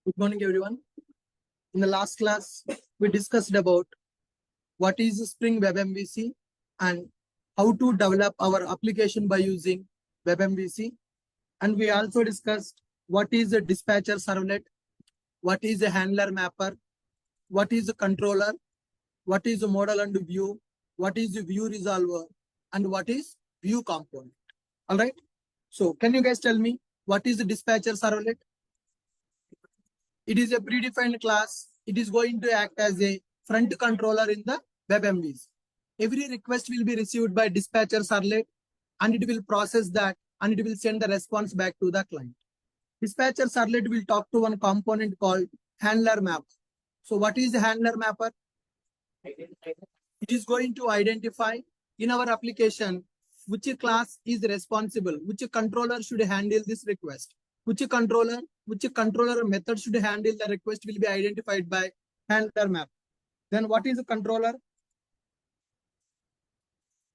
Good morning, everyone. In the last class, we discussed about what is Spring Web MVC and how to develop our application by using Web MVC. And we also discussed what is a dispatcher servlet, what is a handler mapper, what is a controller, what is a model and view, what is a view resolver, and what is view component. All right. So can you guys tell me what is the dispatcher servlet? It is a predefined class. It is going to act as a front controller in the web MVC. Every request will be received by dispatcher servlet and it will process that and it will send the response back to the client. Dispatcher servlet will talk to one component called handler mapper. So what is the handler mapper? It is going to identify in our application which class is responsible, which controller should handle this request. Which controller method should handle the request will be identified by handler map. Then what is a controller?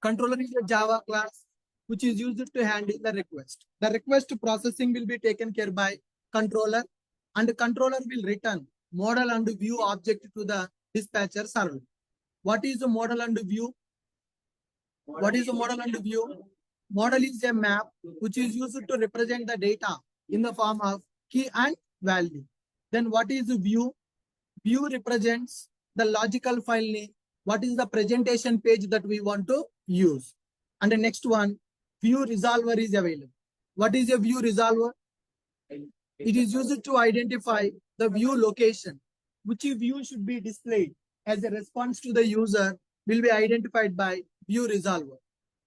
Controller is a Java class which is used to handle the request. The request processing will be taken care by controller and the controller will return model and view object to the dispatcher server. What is the model and view? What is the model and view? Model is a map which is used to represent the data in the form of key and value. Then what is the view? View represents the logical file name. What is the presentation page that we want to use? And the next one, view resolver is available. What is a view resolver? It is used to identify the view location. Which view should be displayed as a response to the user will be identified by view resolver.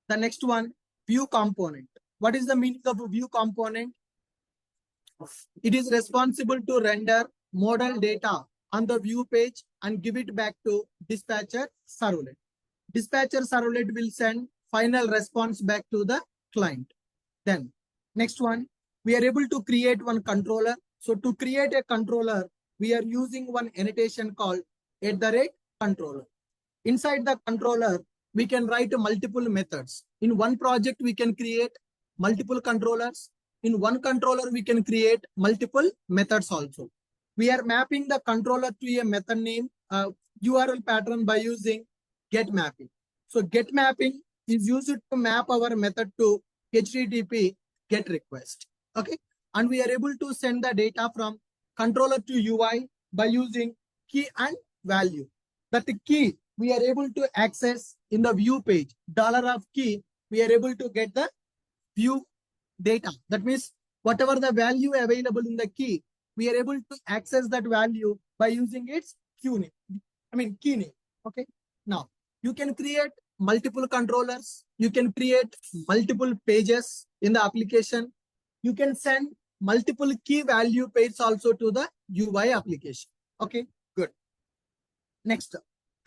The next one, view component. What is the meaning of a view component? It is responsible to render model data on the view page and give it back to dispatcher servlet. Dispatcher servlet will send final response back to the client. Then next one, we are able to create one controller. So to create a controller, we are using one annotation called @controller. Inside the controller, we can write multiple methods. In one project, we can create multiple controllers. In one controller, we can create multiple methods also. We are mapping the controller to a method name URL pattern by using get mapping. So get mapping is used to map our method to HTTP get request. Okay. And we are able to send the data from controller to UI by using key and value. That key we are able to access in the view page. $key, we are able to get the view data. That means whatever the value available in the key, we are able to access that value by using its key name. Okay. Now you can create multiple controllers. You can create multiple pages in the application. You can send multiple key value pages also to the UI application. Okay, good. Next,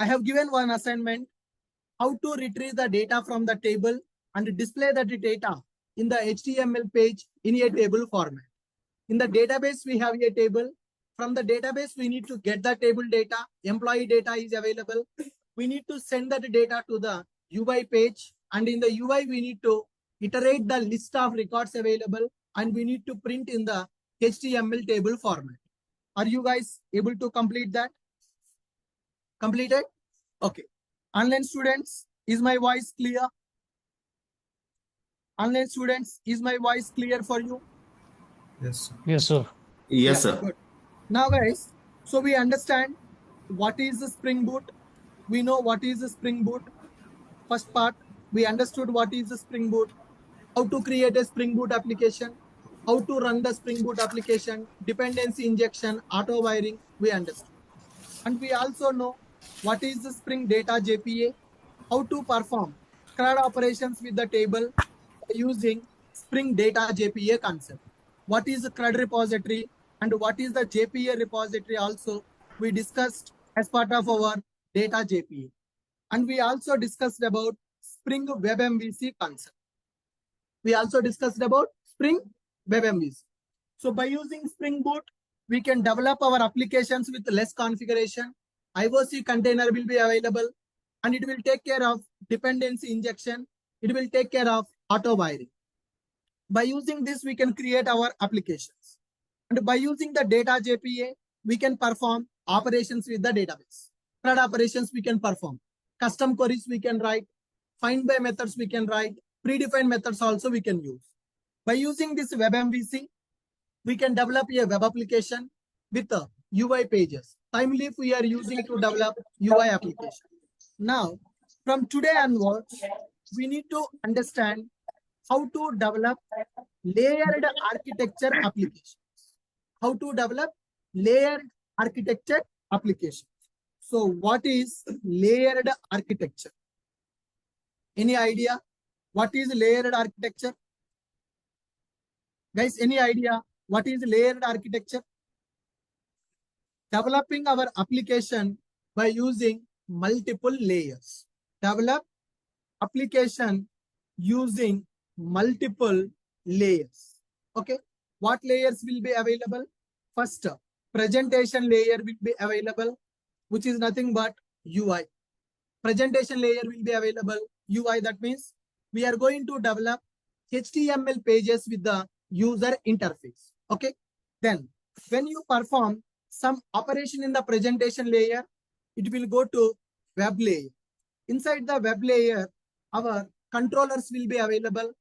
I have given one assignment, how to retrieve the data from the table and display that data in the HTML page in a table format. In the database, we have a table. From the database, we need to get the table data. Employee data is available. We need to send that data to the UI page. And in the UI, we need to iterate the list of records available. And we need to print in the HTML table format. Are you guys able to complete that? Completed? Okay. Online students, is my voice clear? Online students, is my voice clear for you? Yes, sir. Yes, sir. Yes, sir. Good. Now, guys, so we understand what is the Spring Boot. We know what is the Spring Boot. First part, we understood what is the Spring Boot, how to create a Spring Boot application, how to run the Spring Boot application, dependency injection, auto wiring, we understood. And we also know what is the Spring Data JPA, how to perform CRUD operations with the table using Spring Data JPA concept. What is the CRUD repository and what is the JPA repository also we discussed as part of our Data JPA. And we also discussed about Spring Web MVC concept. We also discussed about Spring Web MVC. So by using Spring Boot, we can develop our applications with less configuration. IOC container will be available and it will take care of dependency injection. It will take care of auto wiring. By using this, we can create our applications. And by using the data JPA, we can perform operations with the database. CRUD operations we can perform. Custom queries we can write. Find by methods we can write. Predefined methods also we can use. By using this web MVC, we can develop a web application with UI pages. Timely if we are using to develop UI application. Now, from today onwards, we need to understand how to develop layered architecture applications. How to develop layered architecture applications. So what is layered architecture? Any idea? What is layered architecture? Guys, any idea what is layered architecture? Developing our application by using multiple layers. Develop application using multiple layers. Okay. What layers will be available? First, presentation layer will be available, which is nothing but UI. Presentation layer will be available, UI. That means we are going to develop HTML pages with the user interface. Okay. Then when you perform some operation in the presentation layer, it will go to web layer. Inside the web layer, our controllers will be available.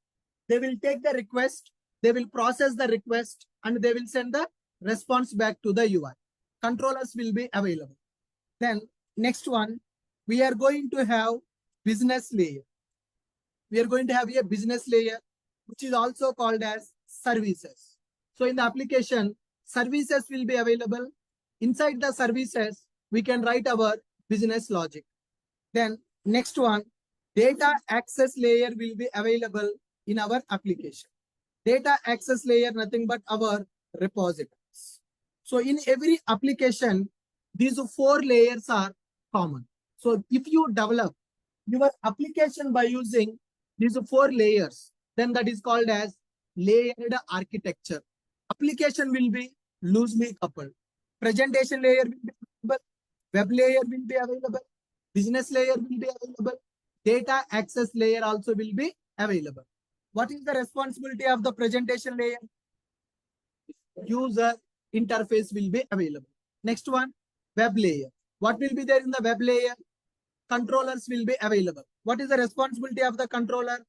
They will take the request, they will process the request, and they will send the response back to the UI. Controllers will be available. Then next one, we are going to have business layer. We are going to have a business layer, which is also called as services. So in the application, services will be available. Inside the services, we can write our business logic. Then next one, data access layer will be available in our application. Data access layer, nothing but our repositories. So in every application, these 4 layers are common. So if you develop your application by using these 4 layers, then that is called as layered architecture. Application will be loosely coupled. Presentation layer will be available. Web layer will be available. Business layer will be available. Data access layer also will be available. What is the responsibility of the presentation layer? User interface will be available. Next one, web layer. What will be there in the web layer? Controllers will be available. What is the responsibility of the controller?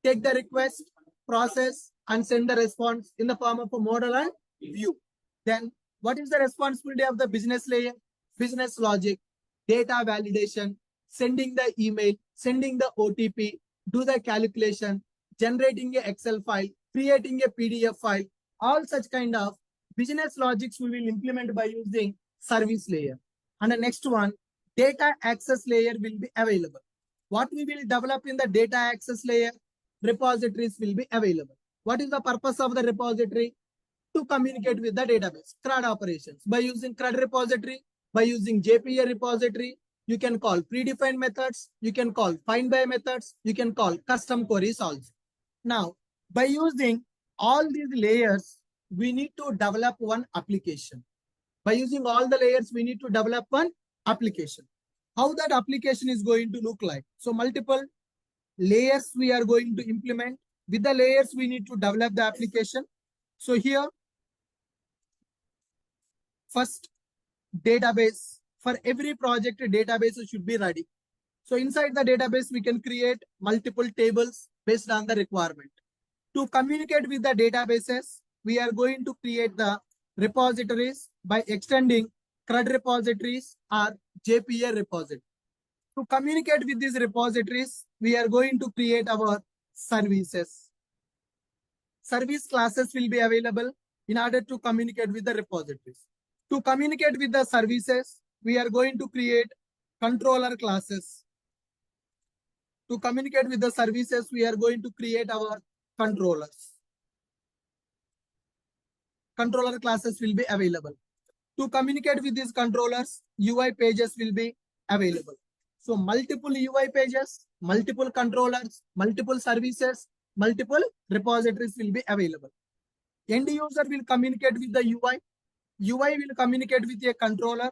Take the request, process, and send the response in the form of a model and view. Then what is the responsibility of the business layer? Business logic, data validation, sending the email, sending the OTP, do the calculation, generating an Excel file, creating a PDF file. All such kind of business logics we will implement by using service layer. And the next one, data access layer will be available. What we will develop in the data access layer? Repositories will be available. What is the purpose of the repository? To communicate with the database. CRUD operations. By using CRUD repository, by using JPA repository, you can call predefined methods, you can call find by methods, you can call custom queries also. Now, by using all these layers, we need to develop one application. By using all the layers, we need to develop one application. How that application is going to look like? So multiple layers we are going to implement. With the layers, we need to develop the application. So here, first, database. For every project, a database should be ready. So inside the database, we can create multiple tables based on the requirement. To communicate with the databases, we are going to create the repositories by extending CRUD repositories or JPA repository. To communicate with these repositories, we are going to create our services. Service classes will be available in order to communicate with the repositories. To communicate with the services, we are going to create controller classes. To communicate with the services, we are going to create our controllers. Controller classes will be available. To communicate with these controllers, UI pages will be available. So multiple UI pages, multiple controllers, multiple services, multiple repositories will be available. End user will communicate with the UI. UI will communicate with a controller.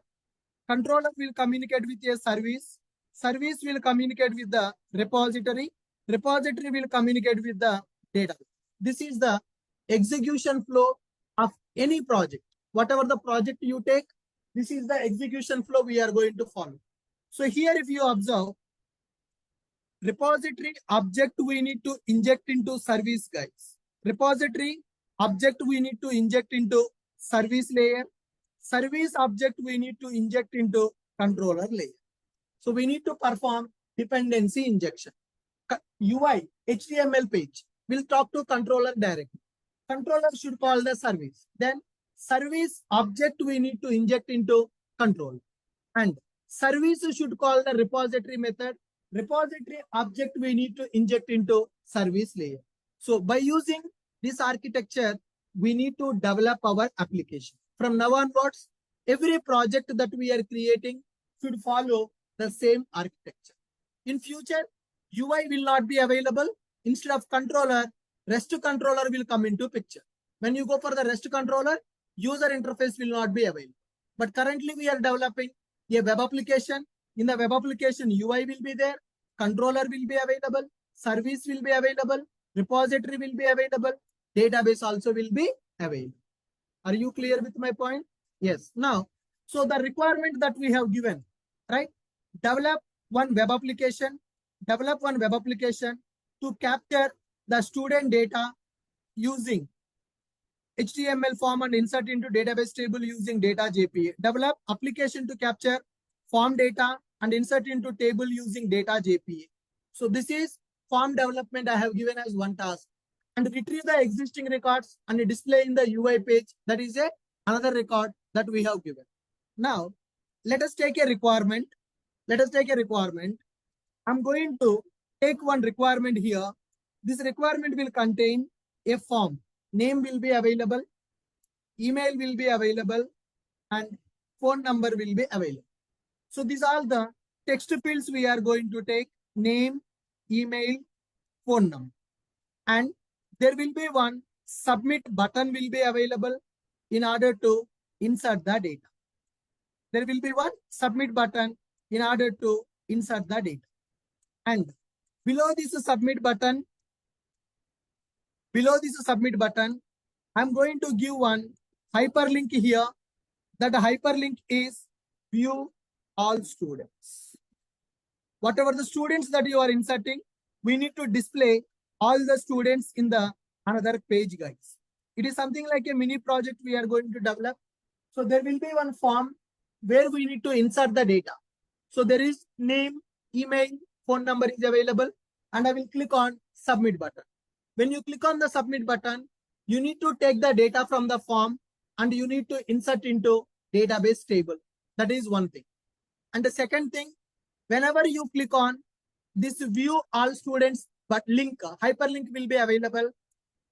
Controller will communicate with a service. Service will communicate with the repository. Repository will communicate with the database. This is the execution flow of any project. Whatever the project you take, this is the execution flow we are going to follow. So here, if you observe, repository object we need to inject into service, guys. Repository object we need to inject into service layer. Service object we need to inject into controller layer. So we need to perform dependency injection. UI, HTML page will talk to controller directly. Controller should call the service. Then service object we need to inject into controller. And service should call the repository method. Repository object we need to inject into service layer. So by using this architecture, we need to develop our application. From now onwards, every project that we are creating should follow the same architecture. In future, UI will not be available. Instead of controller, REST controller will come into picture. When you go for the REST controller, user interface will not be available. But currently we are developing a web application. In the web application, UI will be there, controller will be available, service will be available, repository will be available, database also will be available. Are you clear with my point? Yes. Now, so the requirement that we have given, right? Develop one web application to capture the student data using HTML form and insert into database table using data JPA. Develop application to capture form data and insert into table using data JPA. So this is form development I have given as one task. And retrieve the existing records and display in the UI page. That is another record that we have given. Now, let us take a requirement. I'm going to take one requirement here. This requirement will contain a form. Name will be available, email will be available, and phone number will be available. So these are the text fields we are going to take: name, email, phone number. And there will be one submit button will be available in order to insert the data. There will be one submit button in order to insert the data. And below this submit button, I'm going to give one hyperlink here. That hyperlink is view all students. Whatever the students that you are inserting, we need to display all the students in the another page, guys. It is something like a mini project we are going to develop. So there will be one form where we need to insert the data. So there is name, email, phone number is available, and I will click on submit button. When you click on the submit button, you need to take the data from the form and you need to insert into database table. That is one thing. And the second thing, whenever you click on this view all students but link, hyperlink will be available,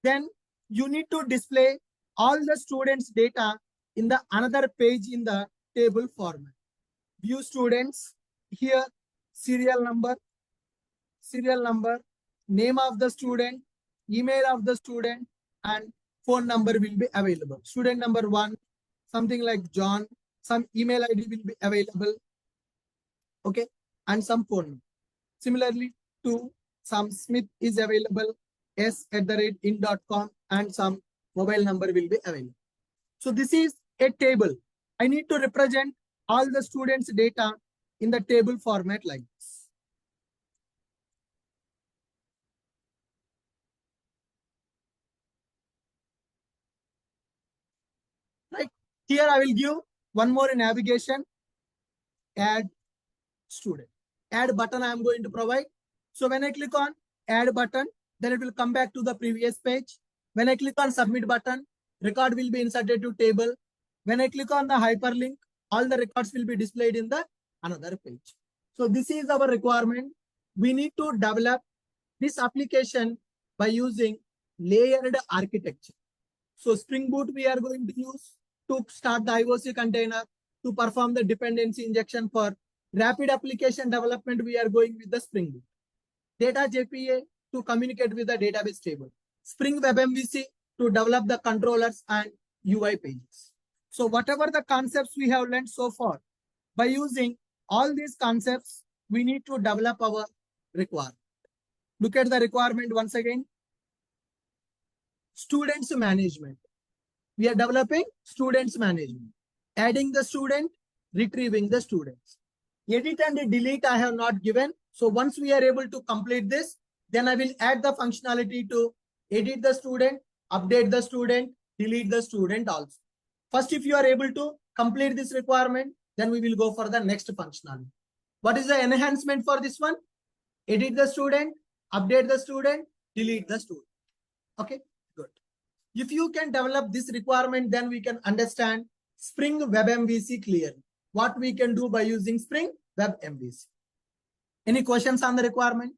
then you need to display all the students data in the another page in the table format. View students, here serial number, name of the student, email of the student, and phone number will be available. Student number 1, something like John, some email ID will be available, okay, and some phone number. Similarly, 2, some Smith is available, s@in.com, and some mobile number will be available. So this is a table. I need to represent all the students' data in the table format like this. Right here, I will give one more navigation. Add student. Add button I am going to provide. So when I click on add button, then it will come back to the previous page. When I click on submit button, record will be inserted to table. When I click on the hyperlink, all the records will be displayed in the another page. So this is our requirement. We need to develop this application by using layered architecture. So Spring Boot we are going to use to start the IOC container, to perform the dependency injection. For rapid application development, we are going with the Spring Boot. Data JPA to communicate with the database table. Spring Web MVC to develop the controllers and UI pages. So whatever the concepts we have learned so far, by using all these concepts, we need to develop our requirement. Look at the requirement once again. Students management. We are developing students management, adding the student, retrieving the students. Edit and delete I have not given. So once we are able to complete this, then I will add the functionality to edit the student, update the student, delete the student also. First, if you are able to complete this requirement, then we will go for the next functionality. What is the enhancement for this one? Edit the student, update the student, delete the student. Okay, good. If you can develop this requirement, then we can understand Spring Web MVC clearly. What we can do by using Spring Web MVC. Any questions on the requirement?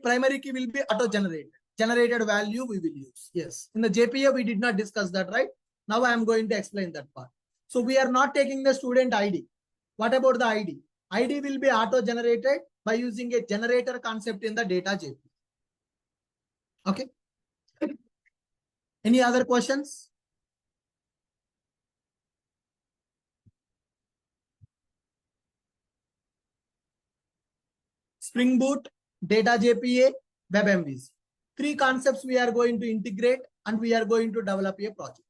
Primary key will be auto-generated. Generated value we will use. Yes. In the JPA, we did not discuss that, right? Now I am going to explain that part. So we are not taking the student ID. What about the ID? ID will be auto-generated by using a generator concept in the data JPA. Okay. Any other questions? Spring Boot, Data JPA, Web MVC. Three concepts we are going to integrate and we are going to develop a project.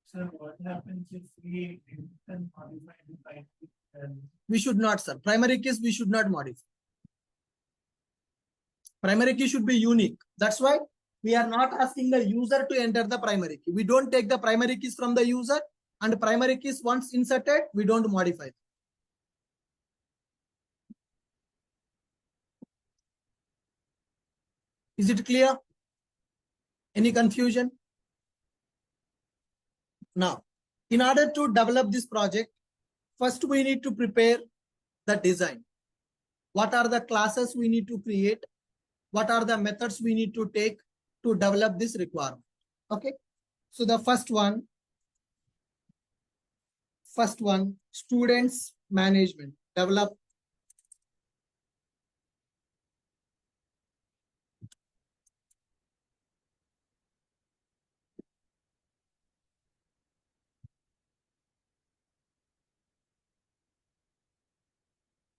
Sir, what happens if we can modify the primary? We should not, sir. Primary keys we should not modify. Primary key should be unique. That's why we are not asking the user to enter the primary key. We don't take the primary keys from the user, and primary keys once inserted, we don't modify them. Is it clear? Any confusion? Now, in order to develop this project, first we need to prepare the design. What are the classes we need to create? What are the methods we need to take to develop this requirement? Okay. So the first one, students management, develop.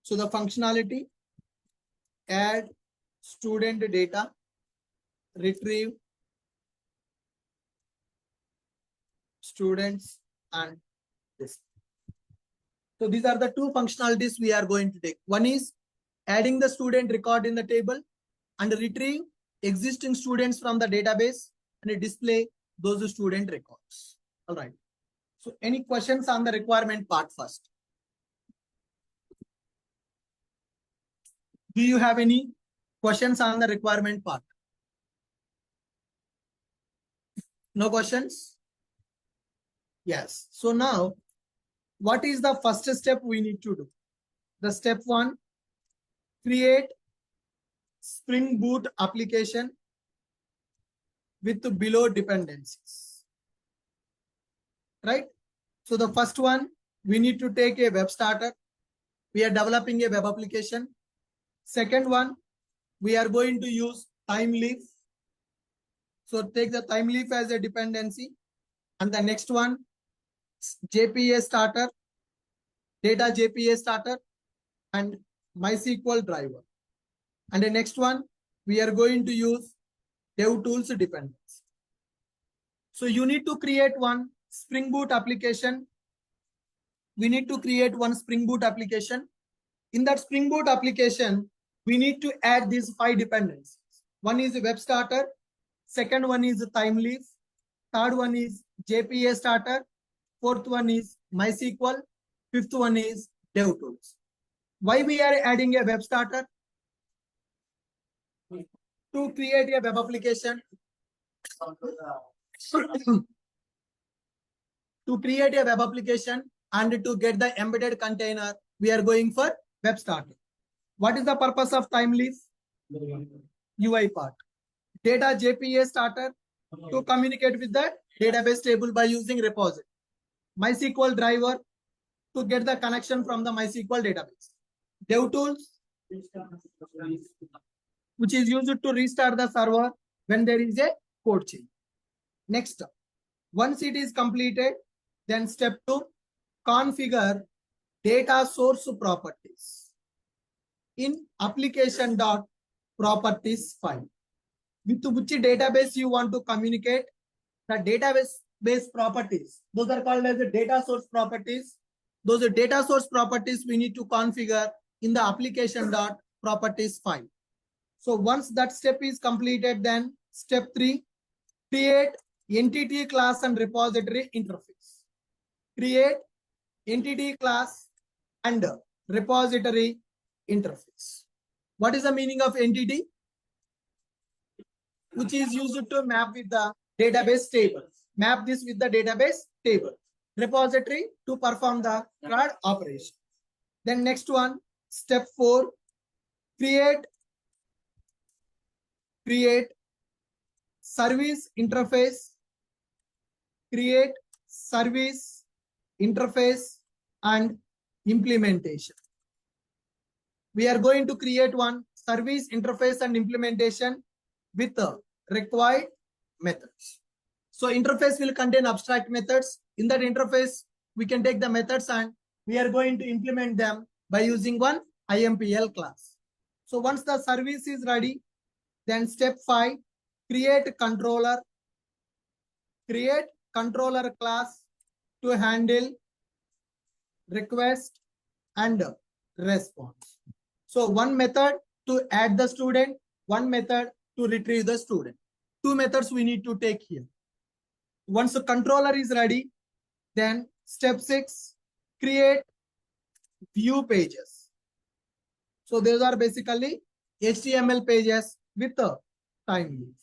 So the functionality, add student data, retrieve students, and this. So these are the two functionalities we are going to take. One is adding the student record in the table and retrieve existing students from the database and display those student records. All right. So any questions on the requirement part first? Do you have any questions on the requirement part? No questions? Yes. So now, what is the first step we need to do? The step one, create Spring Boot application with the below dependencies. Right? So the first one, we need to take a web starter. We are developing a web application. Second one, we are going to use time leaf. So take the time leaf as a dependency. And the next one, JPA starter, data JPA starter, and MySQL driver. And the next one, we are going to use DevTools dependency. So you need to create one Spring Boot application. We need to create one Spring Boot application. In that Spring Boot application, we need to add these 5 dependencies. One is a web starter. Second one is a time leaf. Third one is JPA starter. Fourth one is MySQL. Fifth one is DevTools. Why we are adding a web starter? To create a web application. To create a web application and to get the embedded container, we are going for web starter. What is the purpose of time leaf? UI part. Data JPA starter to communicate with the database table by using repository. MySQL driver to get the connection from the MySQL database. DevTools, which is used to restart the server when there is a code change. Next, once it is completed, then step 2, configure data source properties in application.properties file. With which database you want to communicate? The database base properties. Those are called as the data source properties. Those are data source properties we need to configure in the application.properties file. So once that step is completed, then step 3, create entity class and repository interface. Create entity class and repository interface. What is the meaning of entity? Which is used to map with the database table. Map this with the database table. Repository to perform the CRUD operation. Then next one, step 4, create service interface. Create service interface and implementation. We are going to create one service interface and implementation with the required methods. So interface will contain abstract methods. In that interface, we can take the methods and we are going to implement them by using one IMPL class. So once the service is ready, then step 5, create controller class to handle request and response. So one method to add the student, one method to retrieve the student. Two methods we need to take here. Once the controller is ready, then step 6, create view pages. So those are basically HTML pages with the time loops.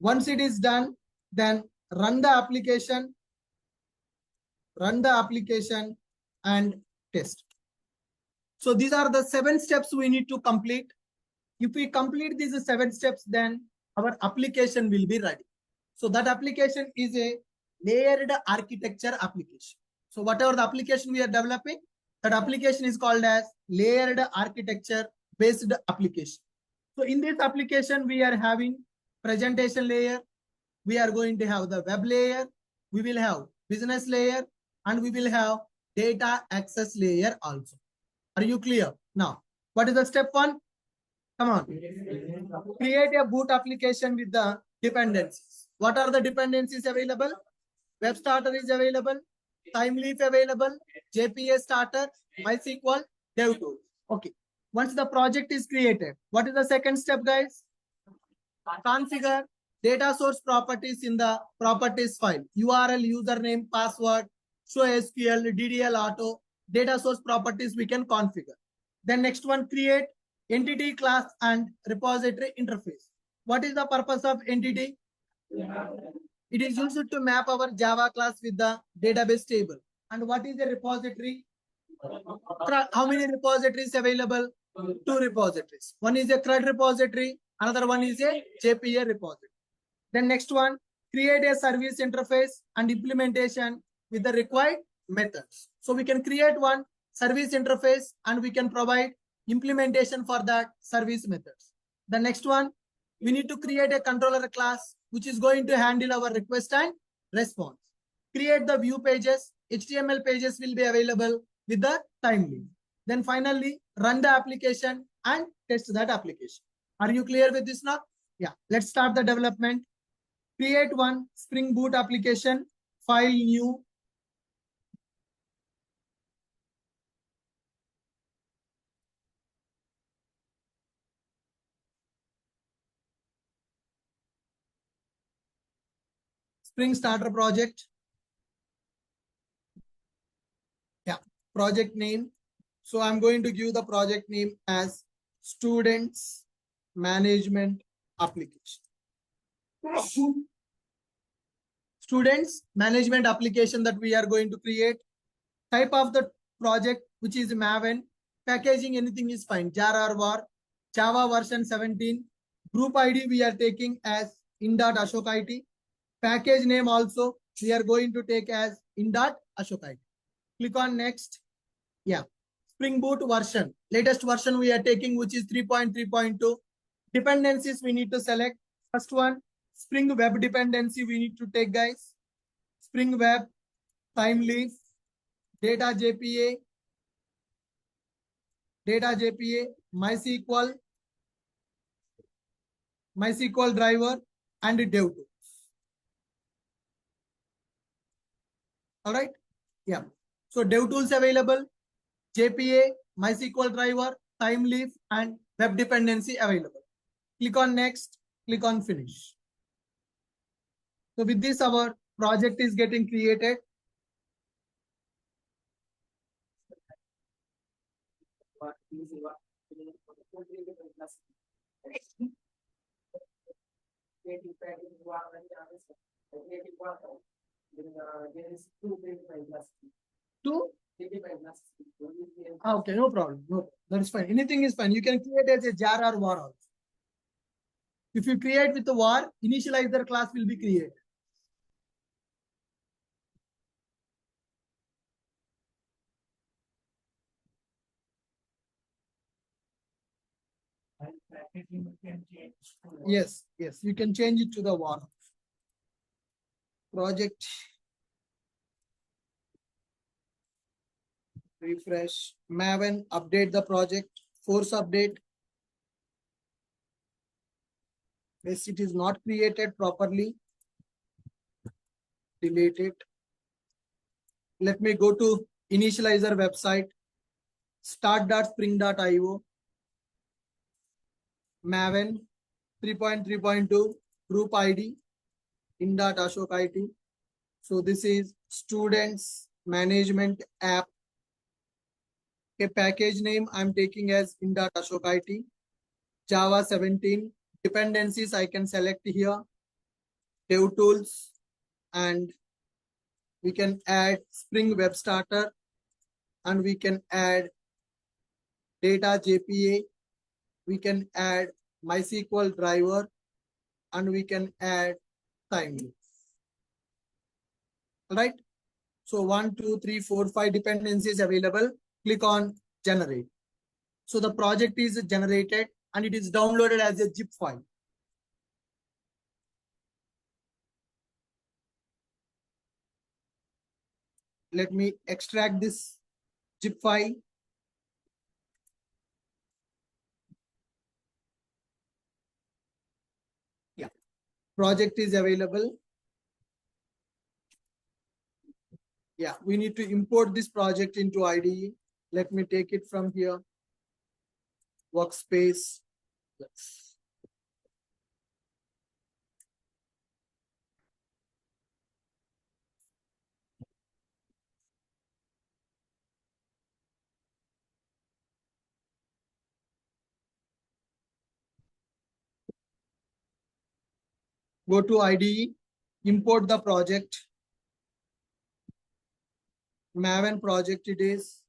Once it is done, then run the application and test. So these are the 7 steps we need to complete. If we complete these 7 steps, then our application will be ready. So that application is a layered architecture application. So whatever the application we are developing, that application is called as layered architecture based application. So in this application, we are having presentation layer. We are going to have the web layer. We will have business layer and we will have data access layer also. Are you clear? Now, what is the step 1? Come on. Create a boot application with the dependencies. What are the dependencies available? Web starter is available. Timeleaf available. JPA starter, MySQL, DevTools. Okay. Once the project is created, what is the second step, guys? Configure data source properties in the properties file. URL, username, password, show SQL, DDL auto, data source properties we can configure. Then next one, create entity class and repository interface. What is the purpose of entity? It is used to map our Java class with the database table. And what is a repository? How many repositories available? 2 repositories. One is a CRUD repository, another one is a JPA repository. Then next one, create a service interface and implementation with the required methods. So we can create one service interface and we can provide implementation for that service methods. The next one, we need to create a controller class which is going to handle our request and response. Create the view pages. HTML pages will be available with the time limit. Then finally, run the application and test that application. Are you clear with this now? Yeah, let's start the development. Create one Spring Boot application, file new. Spring Starter project. Yeah, project name. So I'm going to give the project name as Students Management Application. Students Management Application that we are going to create. Type of the project, which is Maven. Packaging, anything is fine. Jar or var. Java version 17. Group ID we are taking as in.ashokit. Package name also we are going to take as in.ashokit. Click on next. Yeah. Spring Boot version. Latest version we are taking, which is 3.3.2. Dependencies we need to select. First one, Spring Web dependency we need to take, guys. Spring Web. time leaf, data JPA, MySQL driver, and dev tools. All right. Yeah. So dev tools available, JPA, MySQL driver, time leaf, and web dependency available. Click on next, click on finish. So with this, our project is getting created. Two? Okay, no problem. No, that is fine. Anything is fine. You can create as a jar or var also. If you create with the var, initializer class will be created. And packaging you can change. Yes, yes, you can change it to the var. Project. Refresh. Maven, update the project. Force update. Yes, it is not created properly. Delete it. Let me go to initializer website. Start.spring.io. Maven 3.3.2 group ID in.ashok IT. So this is students management app. A package name I'm taking as in.ashok IT. Java 17 dependencies I can select here. Dev tools, and we can add Spring Web Starter, and we can add data JPA. We can add MySQL driver, and we can add time loop. All right. So 1, 2, 3, 4, 5 dependencies available. Click on generate. So the project is generated and it is downloaded as a zip file. Let me extract this zip file. Yeah, project is available. Yeah, we need to import this project into IDE. Let me take it from here. Workspace. Yes. Go to IDE, import the project. Maven project it is.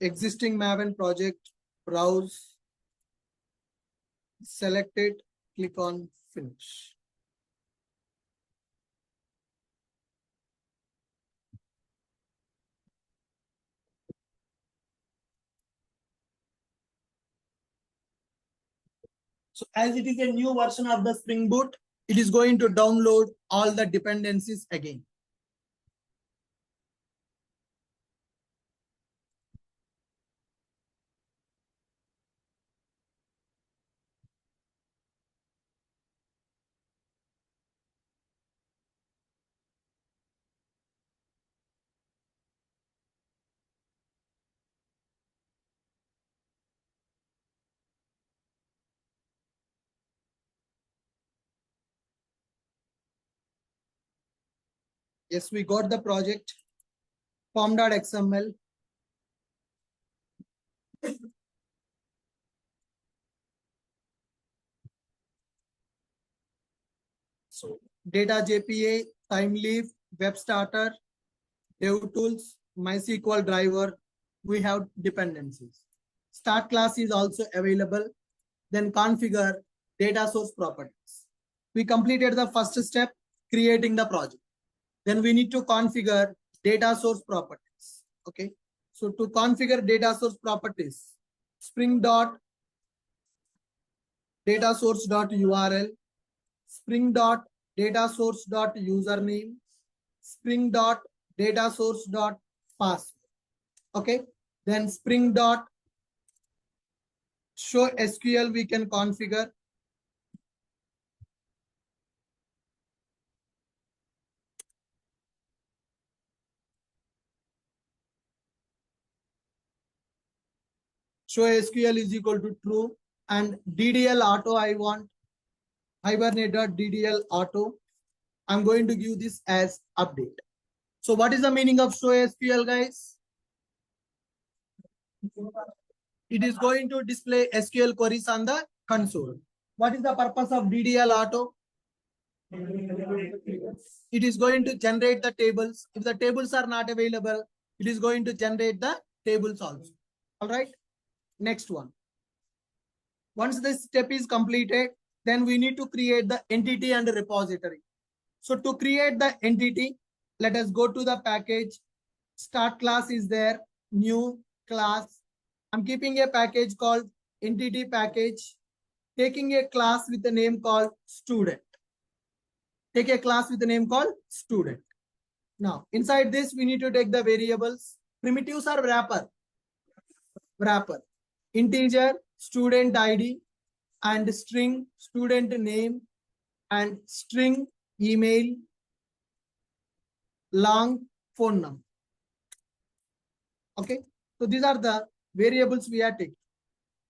Existing Maven project, browse, select it, click on finish. So as it is a new version of the Spring Boot, it is going to download all the dependencies again. Yes, we got the project. Form.xml. So data JPA, time leaf, web starter, dev tools, MySQL driver. We have dependencies. Start class is also available. Then configure data source properties. We completed the first step, creating the project. Then we need to configure data source properties. Okay. So to configure data source properties, spring.datasource.url, spring.datasource.username, spring dot data source dot password. Okay, then spring dot show SQL we can configure. Show SQL is equal to true, and DDL auto I want hibernate.ddl auto. I'm going to give this as update. So what is the meaning of show SQL, guys? It is going to display SQL queries on the console. What is the purpose of DDL auto? It is going to generate the tables. If the tables are not available, it is going to generate the tables also. All right. Next one. Once this step is completed, then we need to create the entity and repository. So to create the entity, let us go to the package. Start class is there. New class. I'm keeping a package called entity package. Taking a class with a name called student. Take a class with a name called student. Now, inside this, we need to take the variables. Primitives are wrapper. Wrapper. Integer, student ID, and string, student name, and string, email, long, phone number. Okay. So these are the variables we are taking.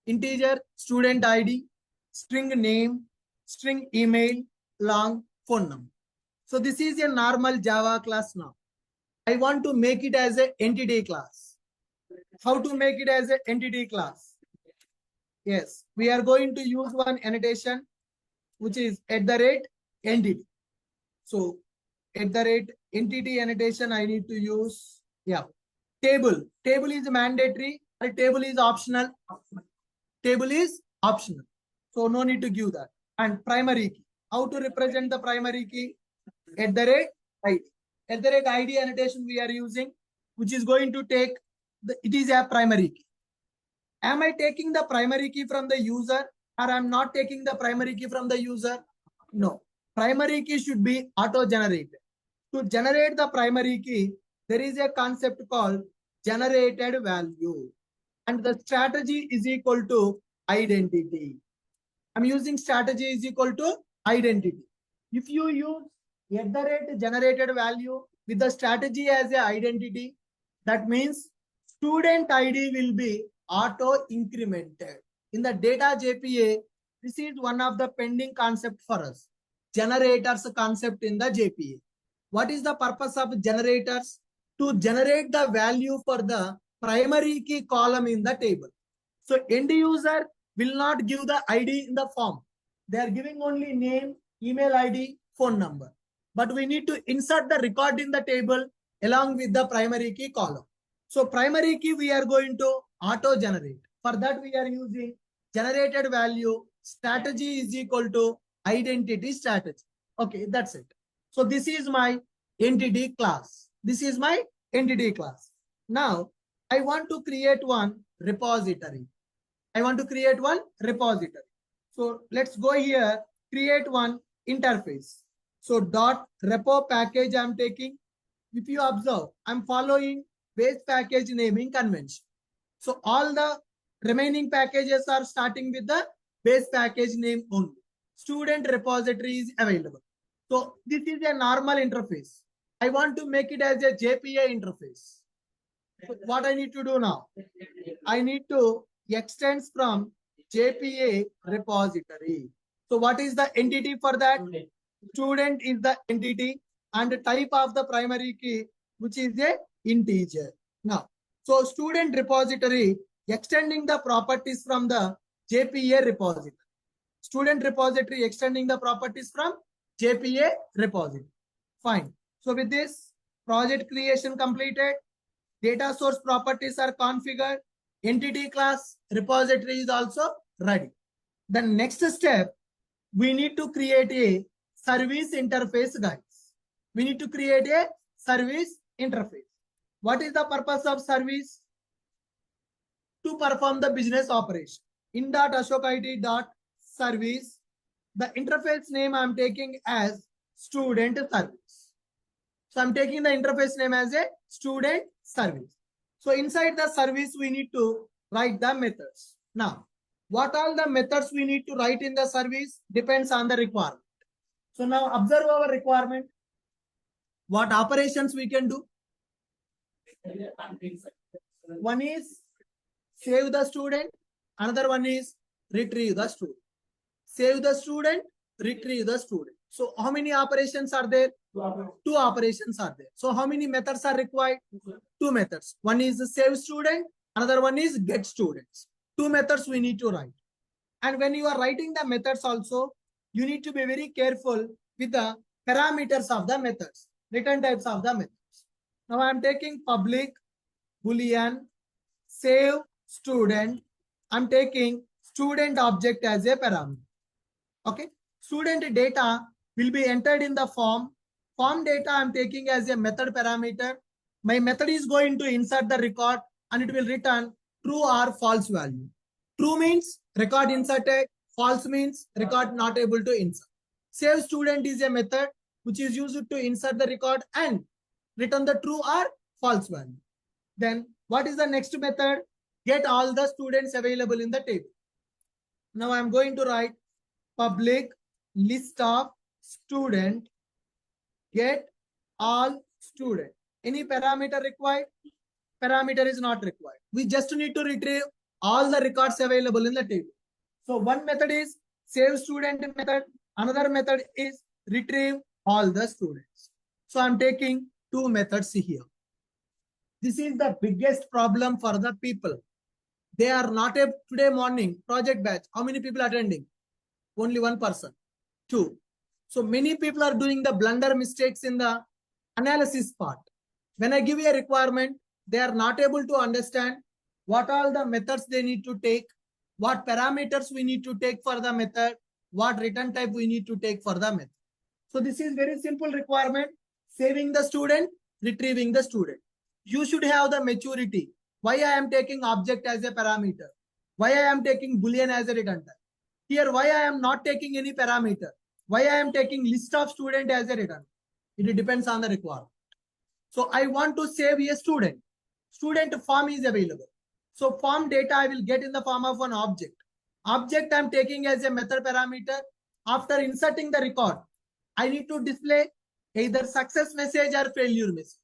Integer, student ID, string name, string email, long, phone number. So this is a normal Java class now. I want to make it as an entity class. How to make it as an entity class? Yes, we are going to use one annotation, which is @entity. So @entity annotation I need to use. Yeah. Table. Table is mandatory or table is optional. Table is optional. So no need to give that. And primary key. How to represent the primary key? @ID. @ID annotation we are using, which is going to take it is a primary key. Am I taking the primary key from the user, or I'm not taking the primary key from the user? No. Primary key should be auto-generated. To generate the primary key, there is a concept called generated value. And the strategy is equal to identity. I'm using strategy is equal to identity. If you use @generated value with the strategy as an identity, that means student ID will be auto incremented. In the data JPA, this is one of the pending concept for us. Generators concept in the JPA. What is the purpose of generators? To generate the value for the primary key column in the table. So end user will not give the ID in the form. They are giving only name, email ID, phone number. But we need to insert the record in the table along with the primary key column. So primary key we are going to auto generate. For that we are using generated value. Strategy is equal to identity strategy. Okay, that's it. So this is my entity class. This is my entity class. Now I want to create one repository. I want to create one repository. So let's go here, create one interface. So dot repo package I'm taking. If you observe, I'm following base package naming convention. So all the remaining packages are starting with the base package name only. Student repository is available. So this is a normal interface. I want to make it as a JPA interface. So what I need to do now? I need to extend from JPA repository. So what is the entity for that? Student is the entity and the type of the primary key, which is a integer. Now, so student repository extending the properties from the JPA repository. Student repository extending the properties from JPA repository. Fine. So with this, project creation completed. Data source properties are configured. Entity class repository is also ready. The next step, we need to create a service interface, guys. We need to create a service interface. What is the purpose of service? To perform the business operation. In.ashokit.service, the interface name I'm taking as student service. So I'm taking the interface name as a student service. So inside the service, we need to write the methods. Now, what all the methods we need to write in the service depends on the requirement. So now observe our requirement. What operations we can do? One is save the student. Another one is retrieve the student. Save the student, retrieve the student. So how many operations are there? Two operations are there. So how many methods are required? Two methods. One is save student, another one is get students. Two methods we need to write. And when you are writing the methods also, you need to be very careful with the parameters of the methods, return types of the methods. Now I am taking public, boolean, save student. I'm taking student object as a parameter. Okay. Student data will be entered in the form. Form data I'm taking as a method parameter. My method is going to insert the record and it will return true or false value. True means record inserted. False means record not able to insert. Save student is a method which is used to insert the record and return the true or false value. Then what is the next method? Get all the students available in the table. Now I'm going to write public list of student, get all student. Any parameter required? Parameter is not required. We just need to retrieve all the records available in the table. So one method is save student method. Another method is retrieve all the students. So I'm taking two methods here. This is the biggest problem for the people. They are not a today morning project batch. How many people attending? Only one person. Two. So many people are doing the blunder mistakes in the analysis part. When I give you a requirement, they are not able to understand what all the methods they need to take, what parameters we need to take for the method, what return type we need to take for the method. So this is very simple requirement. Saving the student, retrieving the student. You should have the maturity. Why I am taking object as a parameter? Why I am taking boolean as a return type? Here, why I am not taking any parameter? Why I am taking list of student as a return? It depends on the requirement. So I want to save a student. Student form is available. So form data I will get in the form of an object. Object I am taking as a method parameter. After inserting the record, I need to display either success message or failure message.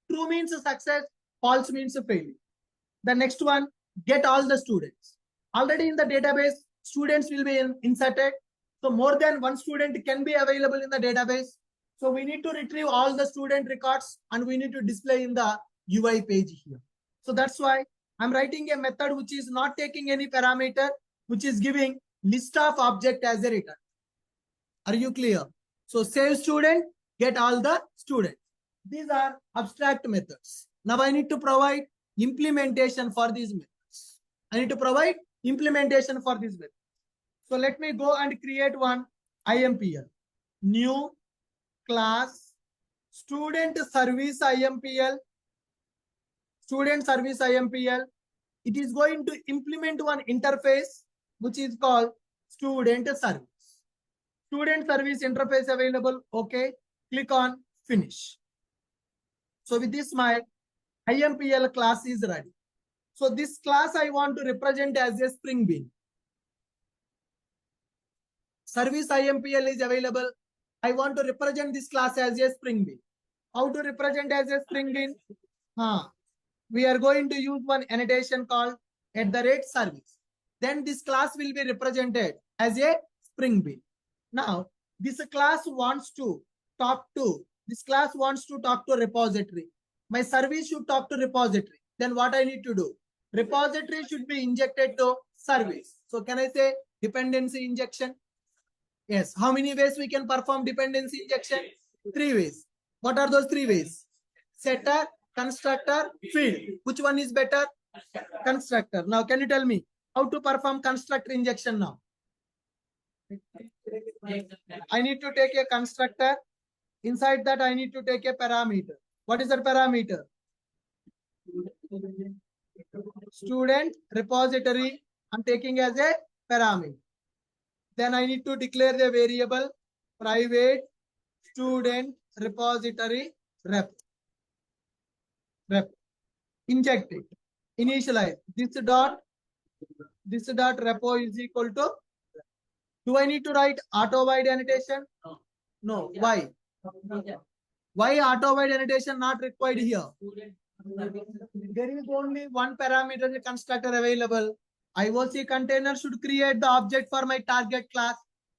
True means success, false means failure. The next one, get all the students. Already in the database, students will be inserted. So more than one student can be available in the database. So we need to retrieve all the student records and we need to display in the UI page here. So that's why I'm writing a method which is not taking any parameter, which is giving list of object as a return. Are you clear? So save student, get all the students. These are abstract methods. Now I need to provide implementation for these methods. I need to provide implementation for these methods. So let me go and create one IMPL. New class student service IMPL. Student service IMPL. It is going to implement one interface which is called student service. Student service interface available. Okay. Click on finish. So with this, my IMPL class is ready. So this class I want to represent as a Spring Bean. Service IMPL is available. I want to represent this class as a Spring Bean. How to represent as a Spring Bean? We are going to use one annotation called @service. Then this class will be represented as a Spring Bean. Now, this class wants to talk to repository. My service should talk to repository. Then what I need to do? Repository should be injected to service. So can I say dependency injection? Yes. How many ways we can perform dependency injection? 3 ways. What are those 3 ways? Setter, constructor, field. Which one is better? Constructor. Now can you tell me how to perform constructor injection now? I need to take a constructor. Inside that I need to take a parameter. What is that parameter? Student repository. I'm taking as a parameter. Then I need to declare the variable private student repository rep, inject it, initialize this dot repo is equal to. Do I need to write auto void annotation? No. Why? Why auto void annotation not required here? There is only one parameter the constructor available. IOC container should create the object for my target class.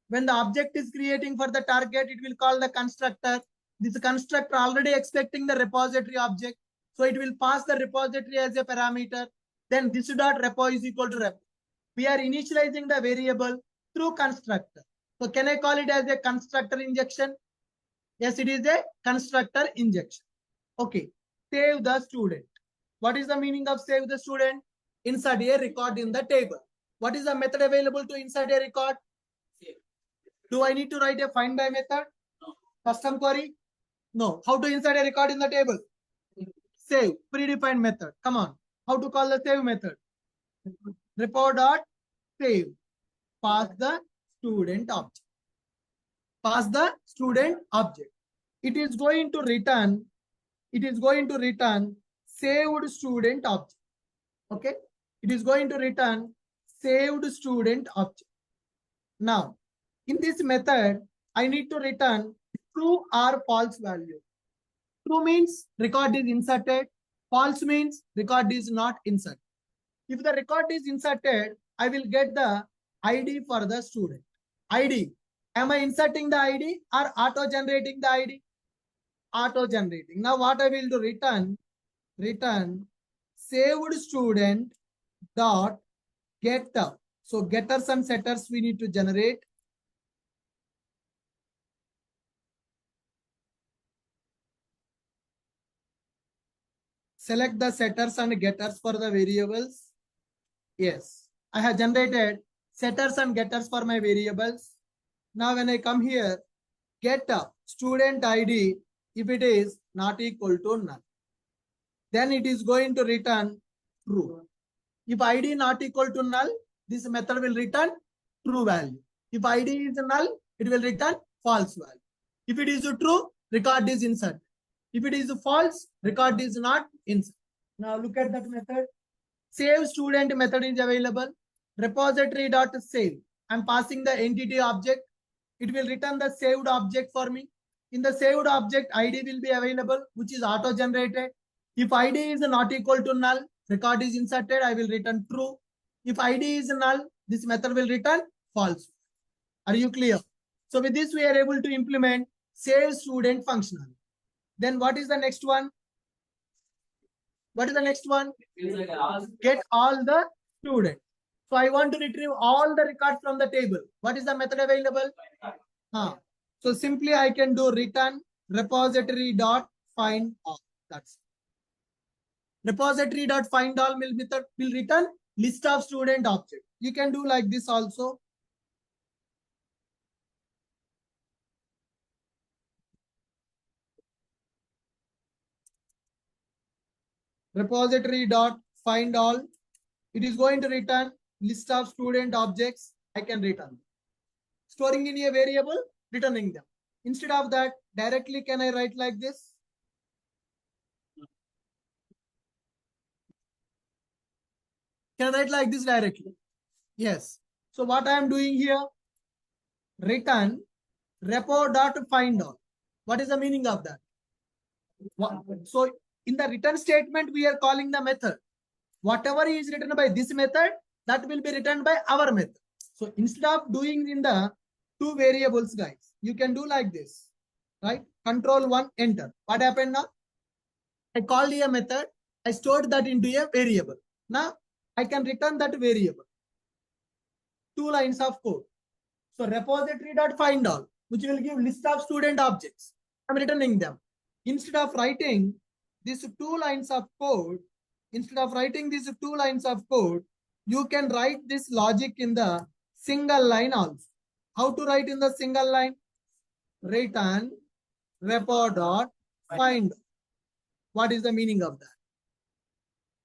When the object is creating for the target, it will call the constructor. This constructor already expecting the repository object. So it will pass the repository as a parameter. Then this dot repo is equal to repo. We are initializing the variable through constructor. So can I call it as a constructor injection? Yes, it is a constructor injection. Okay. Save the student. What is the meaning of save the student? Insert a record in the table. What is the method available to insert a record? Do I need to write a find by method? Custom query? No. How to insert a record in the table? Save, predefined method. Come on. How to call the save method? Repo dot save. Pass the student object. Pass the student object. It is going to return saved student object. Okay. It is going to return saved student object. Now, in this method, I need to return true or false value. True means record is inserted. False means record is not inserted. If the record is inserted, I will get the ID for the student. ID. Am I inserting the ID or auto-generating the ID? Auto-generating. Now what I will do? Return saved student dot getter. So getters and setters we need to generate. Select the setters and getters for the variables. Yes, I have generated setters and getters for my variables. Now when I come here, get student ID, if it is not equal to null, then it is going to return true. If ID not equal to null, this method will return true value. If ID is null, it will return false value. If it is true, record is inserted. If it is false, record is not inserted. Now look at that method. Save student method is available. Repository.save. I'm passing the entity object. It will return the saved object for me. In the saved object, ID will be available, which is auto-generated. If ID is not equal to null, record is inserted, I will return true. If ID is null, this method will return false. Are you clear? So with this, we are able to implement save student functionality. Then what is the next one? What is the next one? Get all the students. So I want to retrieve all the records from the table. What is the method available? So simply I can do return repository dot find all. That's it. Repository dot find all will return list of student object. You can do like this also. Repository dot find all. It is going to return list of student objects. I can return. Storing in a variable, returning them. Instead of that, directly can I write like this? Can I write like this directly? Yes. So what I am doing here? Return repo.find all. What is the meaning of that? So in the return statement, we are calling the method. Whatever is written by this method, that will be written by our method. So instead of doing in the two variables, guys, you can do like this, right? Control 1, enter. What happened now? I called a method. I stored that into a variable. Now I can return that variable. 2 lines of code. So repository.find all, which will give list of student objects. I'm returning them. Instead of writing these 2 lines of code, you can write this logic in the single line also. How to write in the single line? Return repo.find. What is the meaning of that?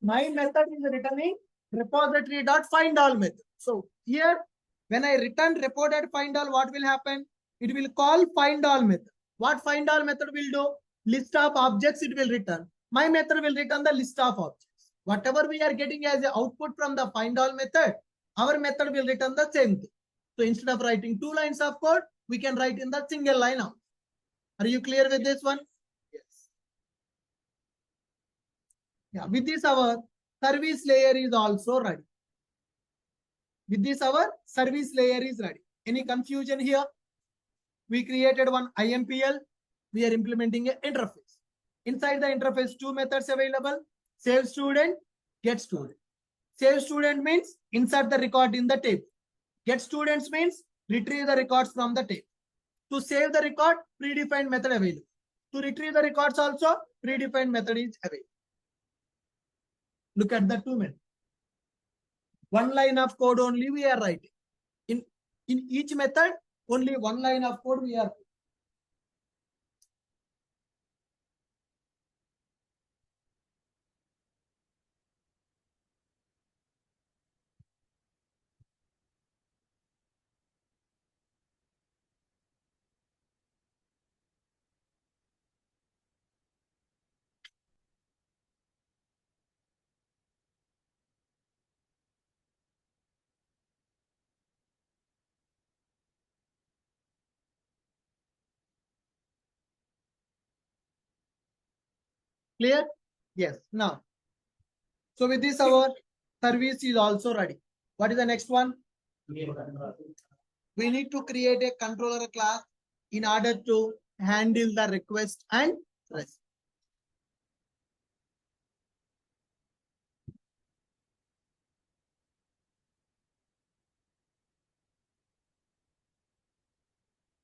My method is returning repository.find all method. So here, when I return repo.find all, what will happen? It will call find all method. What find all method will do? list of objects it will return. My method will return the list of objects. Whatever we are getting as an output from the find all method, our method will return the same thing. So instead of writing 2 lines of code, we can write in the single line of. Are you clear with this one? Yes. Yeah, with this our service layer is also ready. With this our service layer is ready. Any confusion here? We created one IMPL. We are implementing an interface. Inside the interface, 2 methods available. Save student, get student. Save student means insert the record in the table. Get students means retrieve the records from the table. To save the record, predefined method available. To retrieve the records also, predefined method is available. Look at the 2 methods. 1 line of code only we are writing. In each method, only 1 line of code we are. Clear? Yes. Now, so with this, our service is also ready. What is the next one? We need to create a controller class in order to handle the request and response.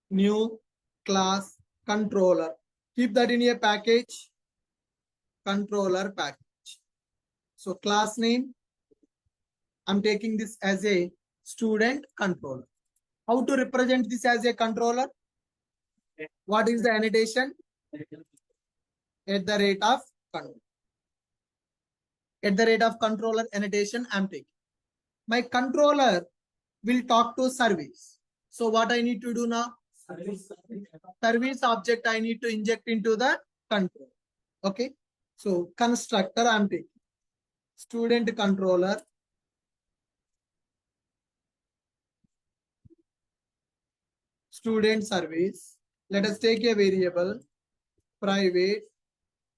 New class controller. Keep that in a package. Controller package. So class name, I'm taking this as a student controller. How to represent this as a controller? What is the annotation? At the rate of controller. At the rate of controller annotation, I'm taking. My controller will talk to service. So what I need to do now? Service object I need to inject into the controller. Okay. So constructor I'm taking. Student controller. Student service. Let us take a variable private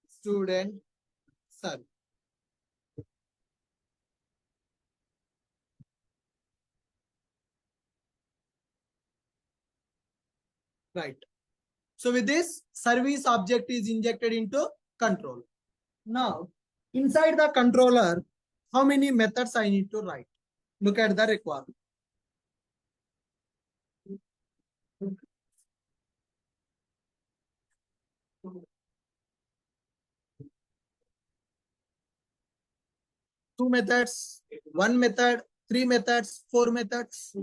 student service. Right. So with this, service object is injected into controller. Now, inside the controller, how many methods I need to write? Look at the requirement. Two methods, one method, 3 methods, 4 methods.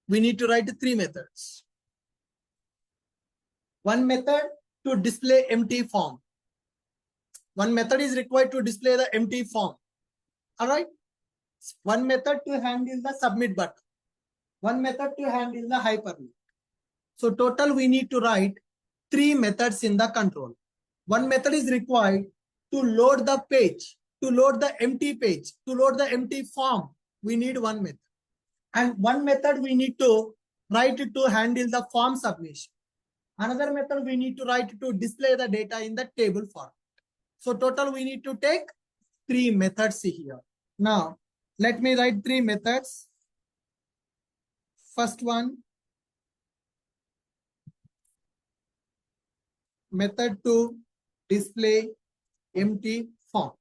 We need to write 3 methods. One method to display empty form. One method is required to display the empty form. All right. One method to handle the submit button. One method to handle the hyperlink. So total we need to write 3 methods in the control. One method is required to load the page, to load the empty page, to load the empty form. We need one method. And one method we need to write it to handle the form submission. Another method we need to write to display the data in the table form. So total we need to take 3 methods here. Now, let me write 3 methods. First one, method to display empty form.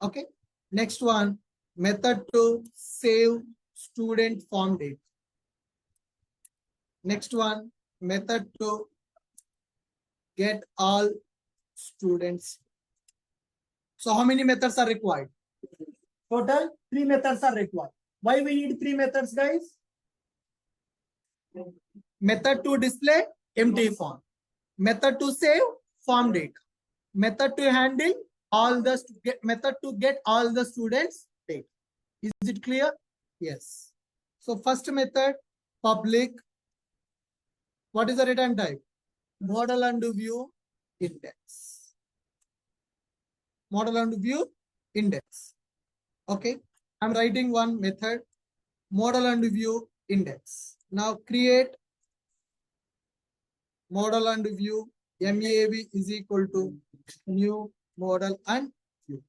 Okay. Next one, method to save student form data. Next one, method to get all students. So how many methods are required? Total 3 methods are required. Why we need 3 methods, guys? Method to display empty form. Method to save form data. Method to handle all the method to get all the students data. Is it clear? Yes. So first method, public. What is the return type? Model and view index. Model and view index. Okay. I'm writing one method, model and view index. Now create model and view MAV is equal to new model and view.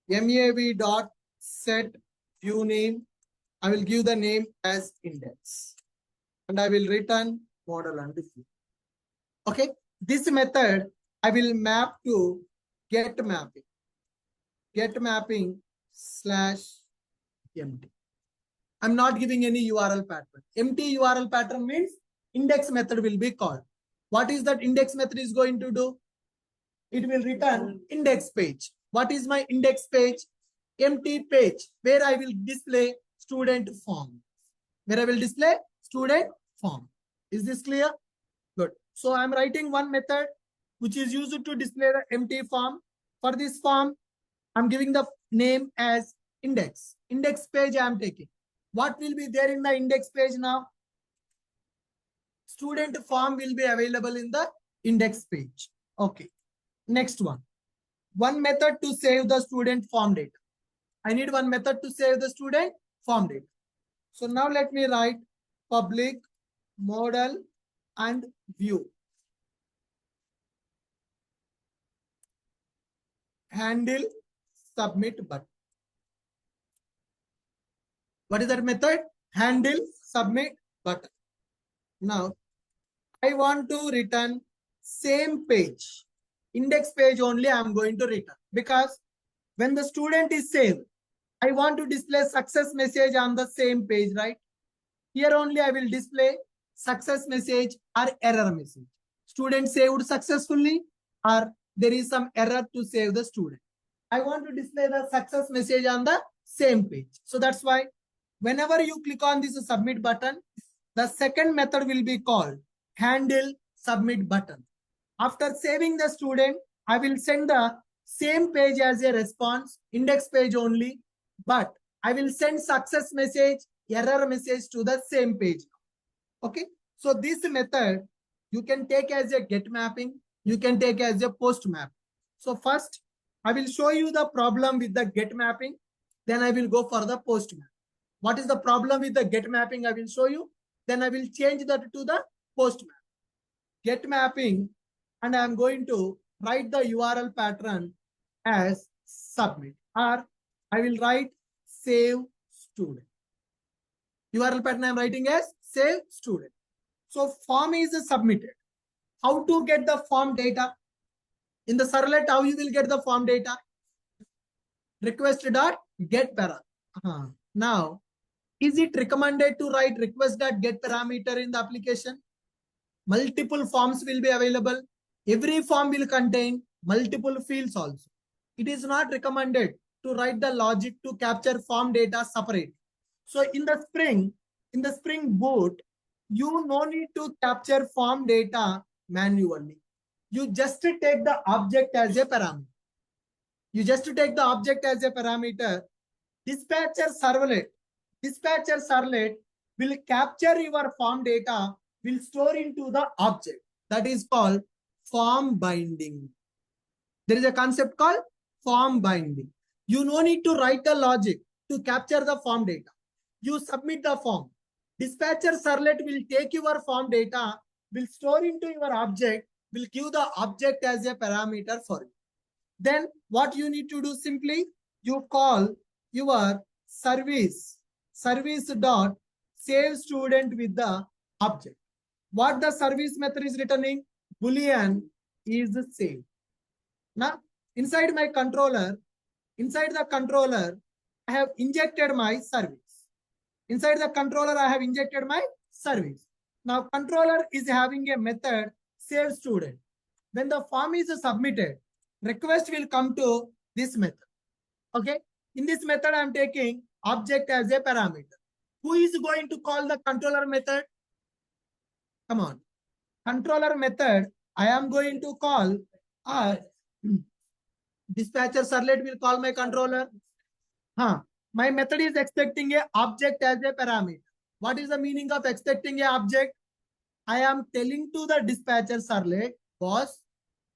MAV dot set view name. I will give the name as index and I will return model and view. Okay. This method I will map to get mapping slash empty. I'm not giving any URL pattern. Empty URL pattern means index method will be called. What is that index method is going to do? It will return index page. What is my index page? Empty page where I will display student form. Where I will display student form. Is this clear? Good. So I'm writing one method which is used to display the empty form. For this form, I'm giving the name as index. Index page I am taking. What will be there in the index page now? Student form will be available in the index page. Okay. Next one. One method to save the student form data. I need one method to save the student form data. So now let me write public model and view. Handle submit button. What is that method? Handle submit button. Now I want to return same page. Index page only I am going to return because when the student is saved, I want to display success message on the same page, right? Here only I will display success message or error message. Student saved successfully or there is some error to save the student. I want to display the success message on the same page. So that's why whenever you click on this submit button, the second method will be called handle submit button. After saving the student, I will send the same page as a response, index page only, but I will send success message, error message to the same page. Okay. So this method you can take as a get mapping, you can take as a post map. So first I will show you the problem with the get mapping, then I will go for the post map. What is the problem with the get mapping? I will show you. Then I will change that to the post map. Get mapping, and I am going to write the URL pattern as submit, or I will write save student. URL pattern I am writing as save student. So form is submitted. How to get the form data? In the servlet, how you will get the form data? Request.get para. Now, is it recommended to write request.get parameter in the application? Multiple forms will be available. Every form will contain multiple fields also. It is not recommended to write the logic to capture form data separate. So in the Spring Boot, you no need to capture form data manually. You just take the object as a parameter. Dispatcher servlet will capture your form data, will store into the object. That is called form binding. There is a concept called form binding. You no need to write the logic to capture the form data. You submit the form. Dispatcher servlet will take your form data, will store into your object, will give the object as a parameter for you. Then what you need to do, simply you call your service dot save student with the object. What the service method is returning? Boolean is save. Now inside the controller, I have injected my service. Now controller is having a method save student. When the form is submitted, request will come to this method. Okay. In this method, I am taking object as a parameter. Who is going to call the controller method? Come on. Controller method, I am going to call dispatcher servlet will call my controller. My method is expecting a object as a parameter. What is the meaning of expecting a object? I am telling to the dispatcher servlet, boss,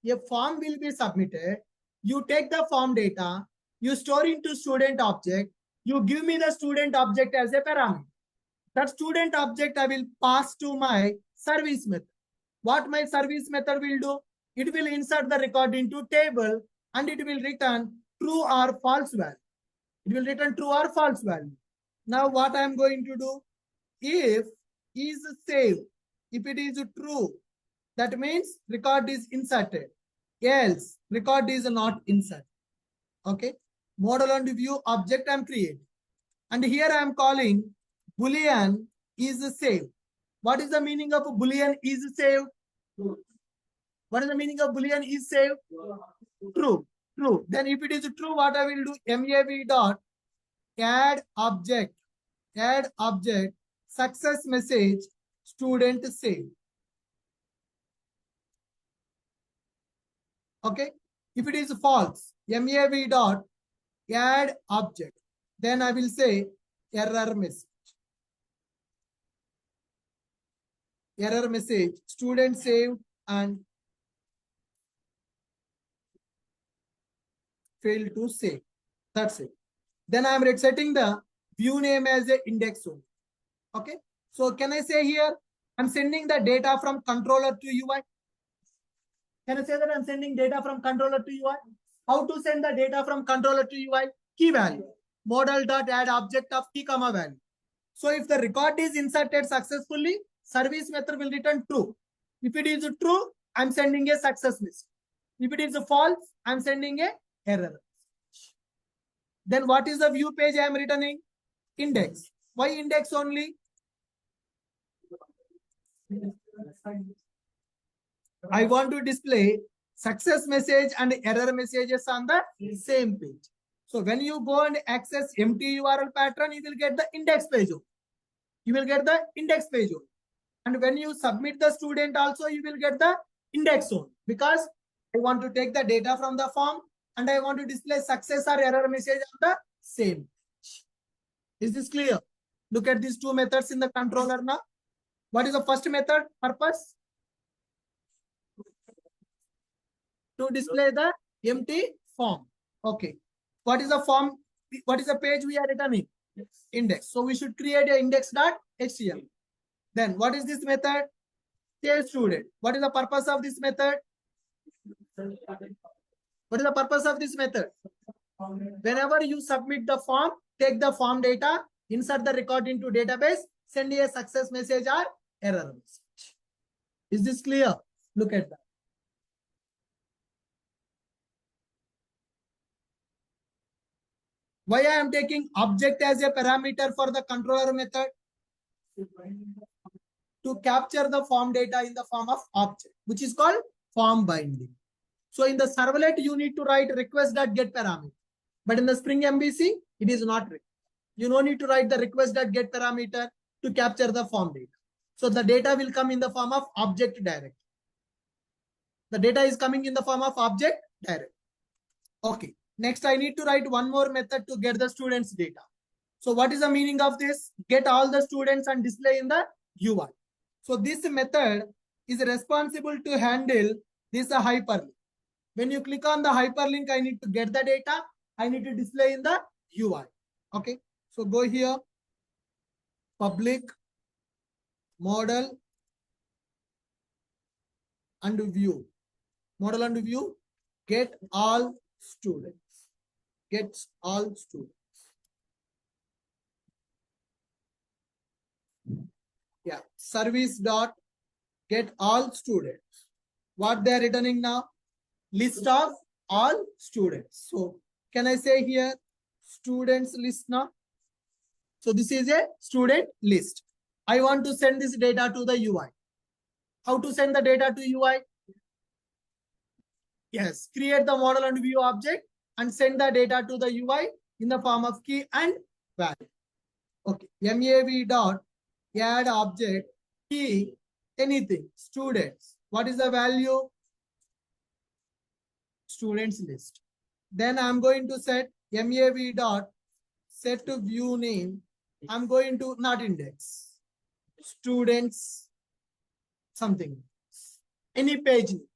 a form will be submitted. You take the form data, you store into student object, you give me the student object as a parameter. That student object I will pass to my service method. What my service method will do? It will insert the record into table and it will return true or false value. It will return true or false value. Now what I am going to do? If is saved, if it is true, that means record is inserted. Else, record is not inserted. Okay. Model and view object I am creating. And here I am calling Boolean is saved. What is the meaning of Boolean is saved? What is the meaning of Boolean is saved? True. True. Then if it is true, what I will do? MAV dot add object success message student saved. Okay. If it is false, MAV dot add object, then I will say error message. Error message student saved and failed to save. That's it. Then I am setting the view name as a index only. Okay. So can I say here I'm sending the data from controller to UI? Can I say that I'm sending data from controller to UI? How to send the data from controller to UI? Key value. Model dot add object of key comma value. So if the record is inserted successfully, service method will return true. If it is true, I'm sending a success message. If it is false, I'm sending a error. Then what is the view page I am returning? Index. Why index only? I want to display success message and error messages on the same page. So when you go and access empty URL pattern, you will get the index page. You will get the index page. And when you submit the student also, you will get the index zone, because I want to take the data from the form and I want to display success or error message on the same page. Is this clear? Look at these two methods in the controller now. What is the first method purpose? To display the empty form. Okay. What is the form? What is the page we are returning? Index. So we should create a index.html. Then what is this method? Save student. What is the purpose of this method? What is the purpose of this method? Whenever you submit the form, take the form data, insert the record into database, send a success message or error message. Is this clear? Look at that. Why I am taking object as a parameter for the controller method? To capture the form data in the form of object, which is called form binding. So in the servlet, you need to write request.get parameter. But in the Spring MVC, it is not required. You don't need to write the request.get parameter to capture the form data. So the data will come in the form of object direct. The data is coming in the form of object direct. Okay. Next, I need to write one more method to get the students' data. So what is the meaning of this? Get all the students and display in the UI. So this method is responsible to handle this hyperlink. When you click on the hyperlink, I need to get the data. I need to display in the UI. Okay. So go here. Public, model, and view. Model and view. Get all students. Gets all students. Yeah. Service dot get all students. What they are returning now? List of all students. So can I say here students list now? So this is a student list. I want to send this data to the UI. How to send the data to UI? Yes, create the model and view object and send the data to the UI in the form of key and value. Okay, MAV dot add object key anything students. What is the value? Students list. Then I'm going to set MAV dot set to view name. I'm going to not index. Students something. Any page name.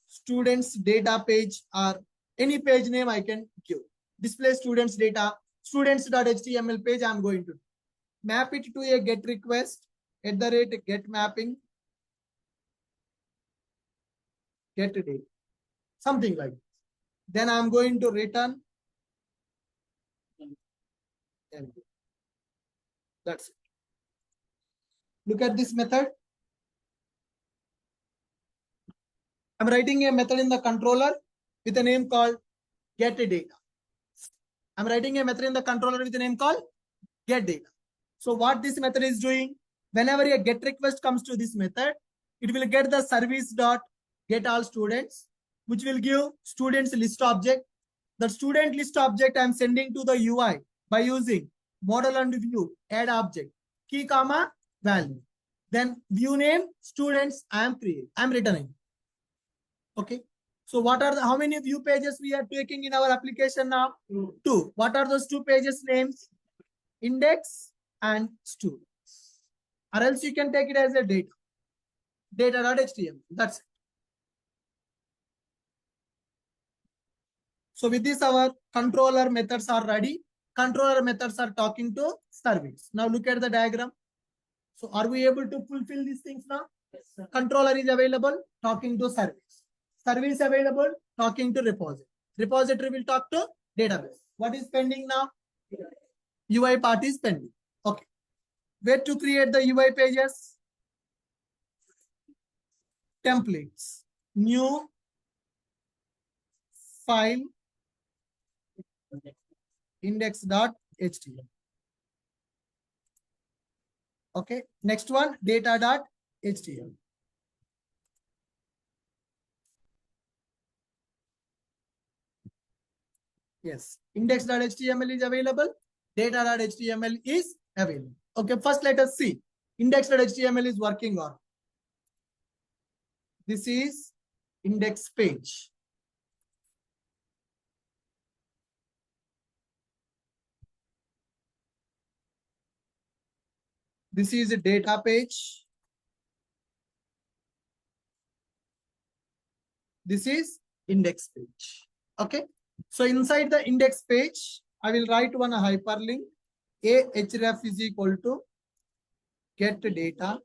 Students data page or any page name I can give. Display students data. Students.html page I'm going to map it to a get request at the rate get mapping get date. Something like this. Then I'm going to return. That's it. Look at this method. I'm writing a method in the controller with a name called get data. I'm writing a method in the controller with a name called get data. So what this method is doing, whenever a get request comes to this method, it will get the service dot get all students, which will give students list object. The student list object I'm sending to the UI by using model and view add object key comma value. Then view name students I'm returning. Okay. So what are the how many view pages we are taking in our application now? Two. What are those two pages names? Index and students. Or else you can take it as a data.html. That's it. So with this, our controller methods are ready. Controller methods are talking to service. Now look at the diagram. So are we able to fulfill these things now? Yes, sir. Controller is available, talking to service. Service available, talking to repository. Repository will talk to database. What is pending now? UI part is pending. Okay. Where to create the UI pages? Templates. New file index.html. Okay. Next one, data.html. Yes. Index.html is available. Data.html is available. Okay. First, let us see. Index.html is working on. This is index page. This is a data page. This is index page. Okay. So inside the index page, I will write one hyperlink. Ahref is equal to get data.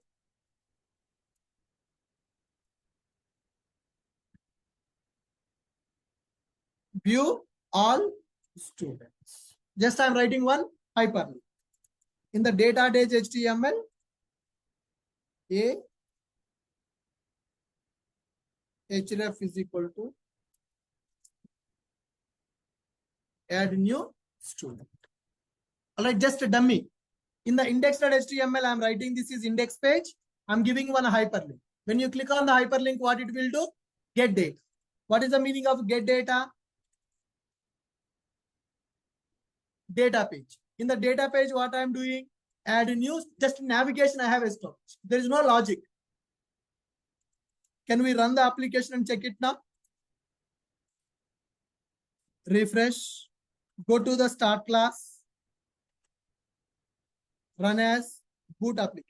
View all students. Just I'm writing one hyperlink. In the data.html, href is equal to add new student. All right, just a dummy. In the index.html, I'm writing this is index page. I'm giving one hyperlink. When you click on the hyperlink, what it will do? Get data. What is the meaning of get data? Data page. In the data page, what I'm doing? Add new, just navigation I have established. There is no logic. Can we run the application and check it now? Refresh. Go to the start class. Run as boot application.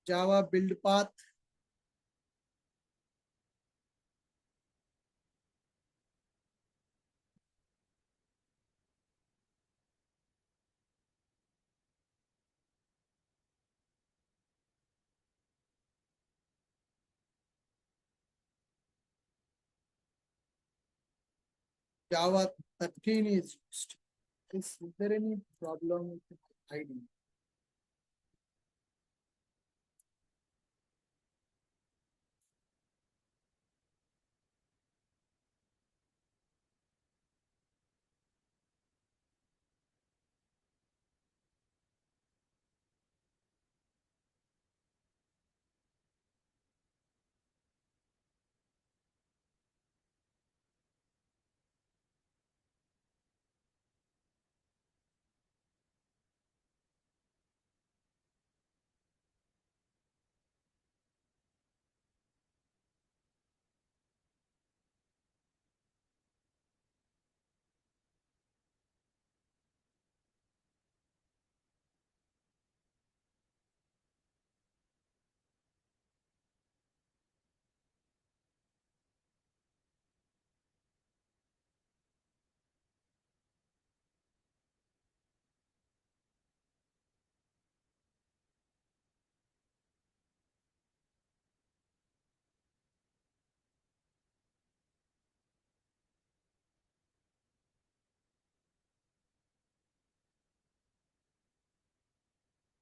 Java build path. Java 13 is used. Is there any problem with the ID?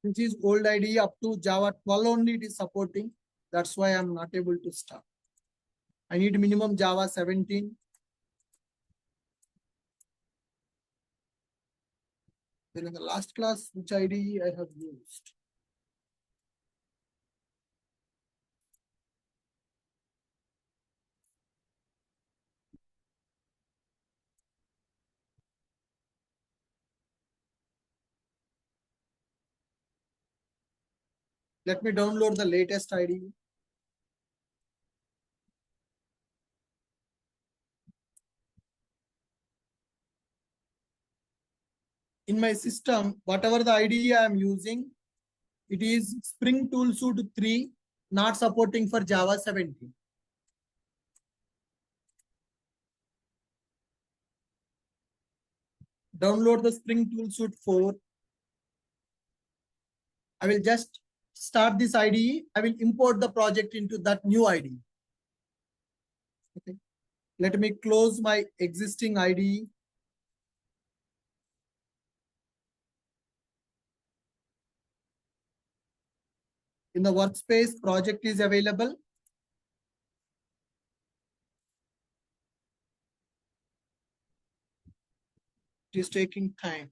This is old IDE up to Java 12 only it is supporting. That's why I'm not able to start. I need minimum Java 17. Then in the last class, which IDE I have used? Let me download the latest IDE. In my system, whatever the IDE I am using, it is Spring Toolsuit 3, not supporting for Java 17. Download the Spring Toolsuit 4. I will just start this IDE. I will import the project into that new IDE. Okay. Let me close my existing IDE. In the workspace, project is available. It is taking time.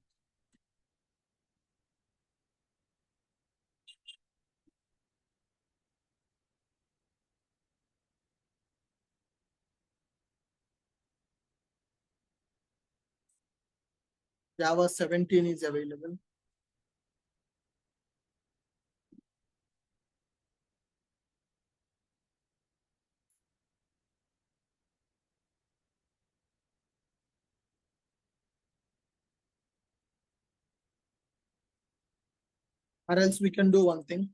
Java 17 is available. Or else we can do one thing.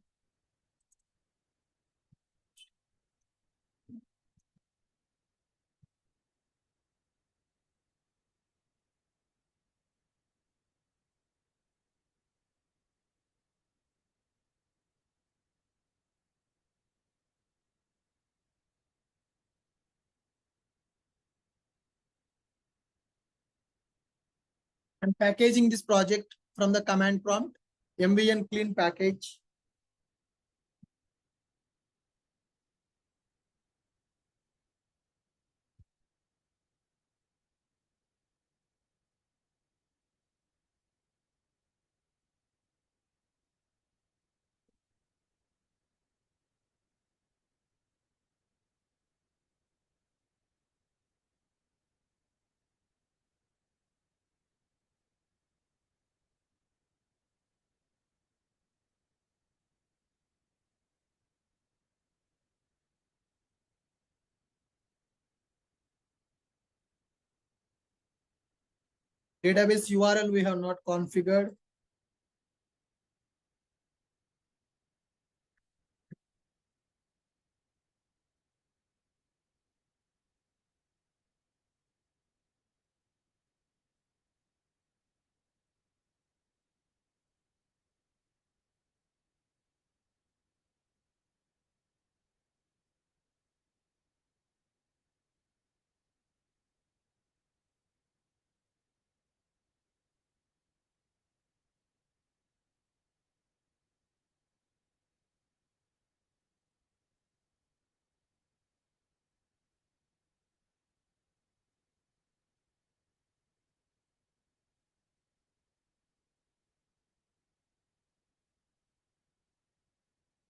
I'm packaging this project from the command prompt, mvn clean package. Database URL we have not configured.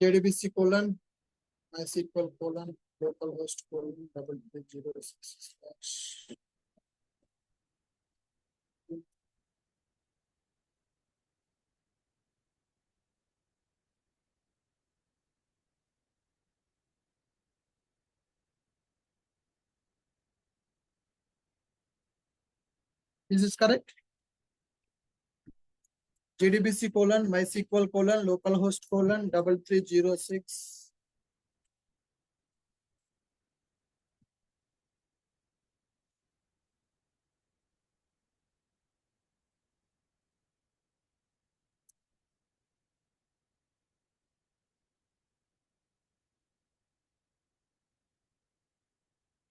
JDBC colon MySQL colon localhost colon 3306 /. Is this correct? JDBC colon MySQL colon localhost colon 3306.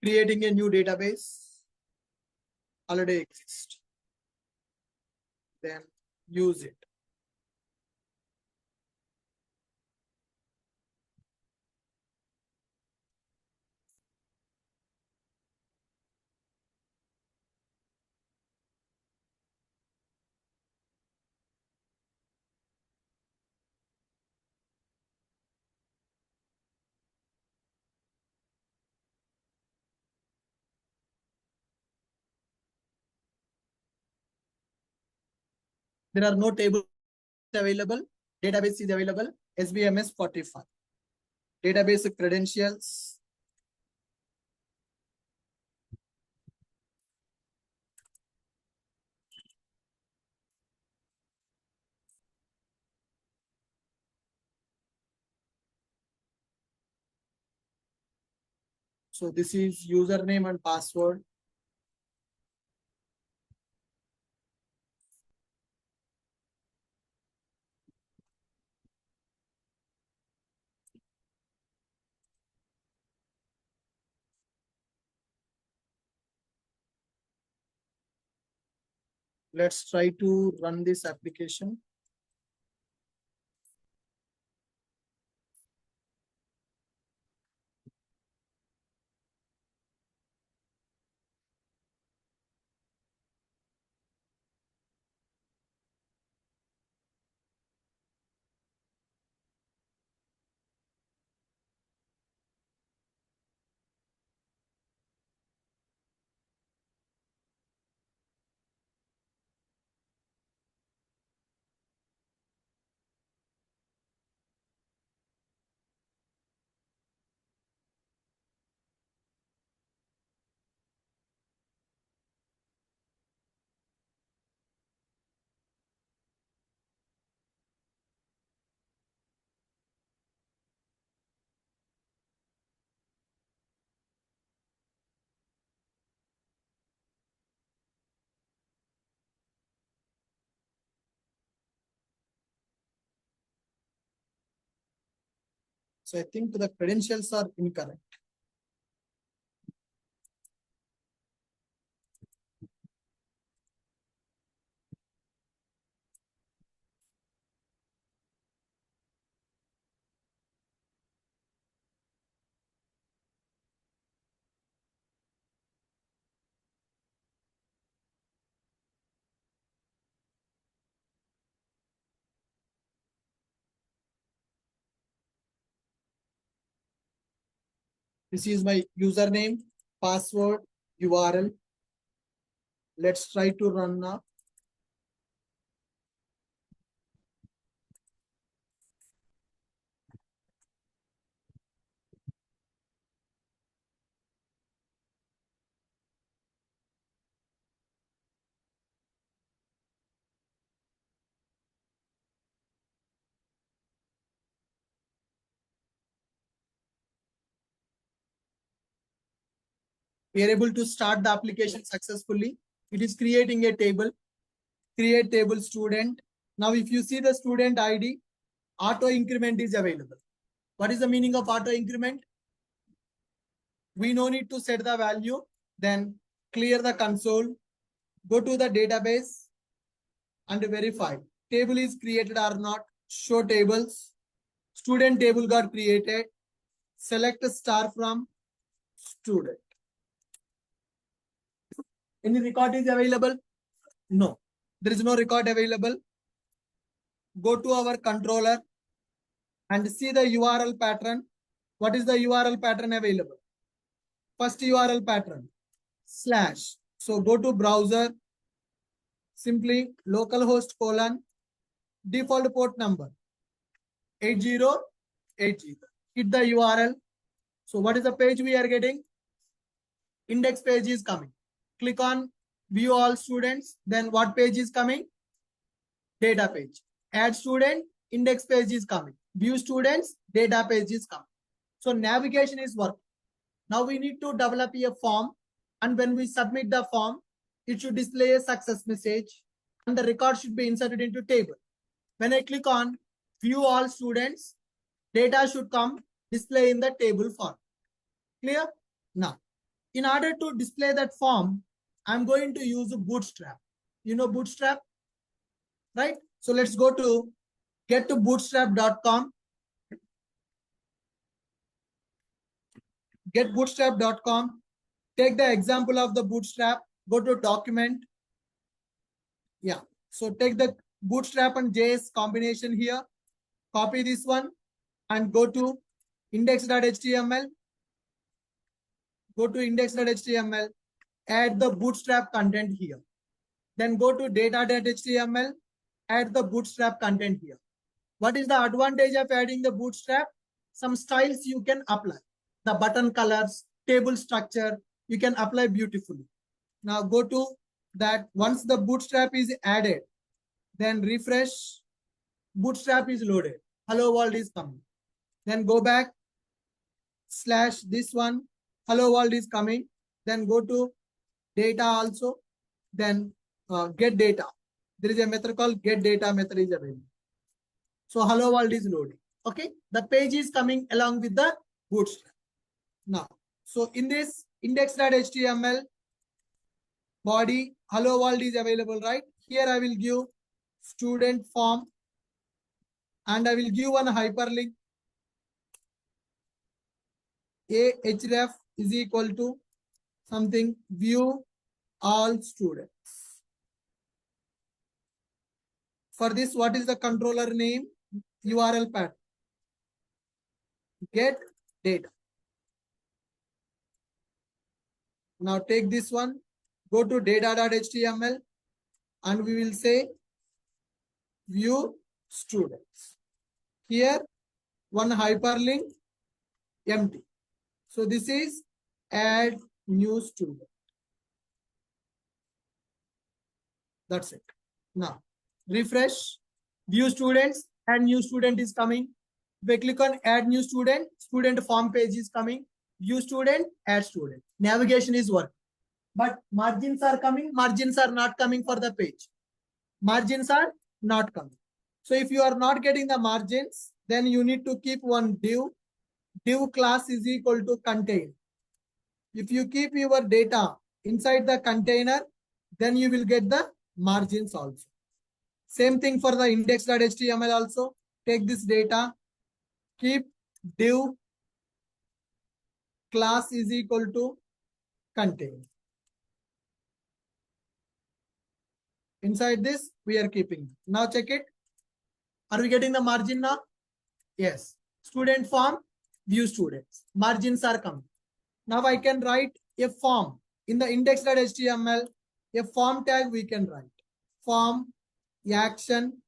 Creating a new database already exists. Then use it. There are no tables available. Database is available. SBMS 45. Database credentials. So this is username and password. Let's try to run this application. So I think the credentials are incorrect. This is my username, password, URL. Let's try to run now. We are able to start the application successfully. It is creating a table. Create table student. Now, if you see the student ID, auto increment is available. What is the meaning of auto increment? We no need to set the value. Then clear the console. Go to the database and verify. Table is created or not. Show tables. Student table got created. Select a star from student. Any record is available? No. There is no record available. Go to our controller and see the URL pattern. What is the URL pattern available? First URL pattern, /. So go to browser, simply localhost : default port number 8080. Hit the URL. So what is the page we are getting? Index page is coming. Click on view all students. Then what page is coming? Data page. Add student, index page is coming. View students, data page is coming. So navigation is working. Now we need to develop a form, and when we submit the form, it should display a success message and the record should be inserted into table. When I click on view all students, data should come display in the table form. Clear? Now, in order to display that form, I'm going to use Bootstrap. You know Bootstrap, right? So let's go to get to bootstrap.com. Get bootstrap.com. Take the example of the Bootstrap. Go to document. Yeah. So take the Bootstrap and JS combination here. Copy this one and go to index.html. Go to index.html. Add the Bootstrap content here. Then go to data.html. add the bootstrap content here. What is the advantage of adding the bootstrap? Some styles you can apply. The button colors, table structure, you can apply beautifully. Now go to that. Once the bootstrap is added, then refresh. Bootstrap is loaded. Hello world is coming. Then go back, slash this one. Hello world is coming. Then go to data also. Then get data. There is a method called get data method is available. So hello world is loading. Okay. The page is coming along with the bootstrap. Now, so in this index.html body, hello world is available, right? Here I will give student form and I will give one hyperlink. Ahref is equal to something view all students. For this, what is the controller name? URL path. Get data. Now take this one, go to data.html and we will say view students. Here, one hyperlink empty. So this is add new student. That's it. Now refresh, view students, and new student is coming. If I click on add new student, student form page is coming. View student, add student. Navigation is working. But margins are coming, margins are not coming for the page. Margins are not coming. So if you are not getting the margins, then you need to keep one div. Div class is equal to contain. If you keep your data inside the container, then you will get the margins also. Same thing for the index.html also. Take this data, keep div class is equal to contain. Inside this, we are keeping. Now check it. Are we getting the margin now? Yes. Student form, view students. Margins are coming. Now I can write a form. In the index.html, a form tag we can write. Form, action.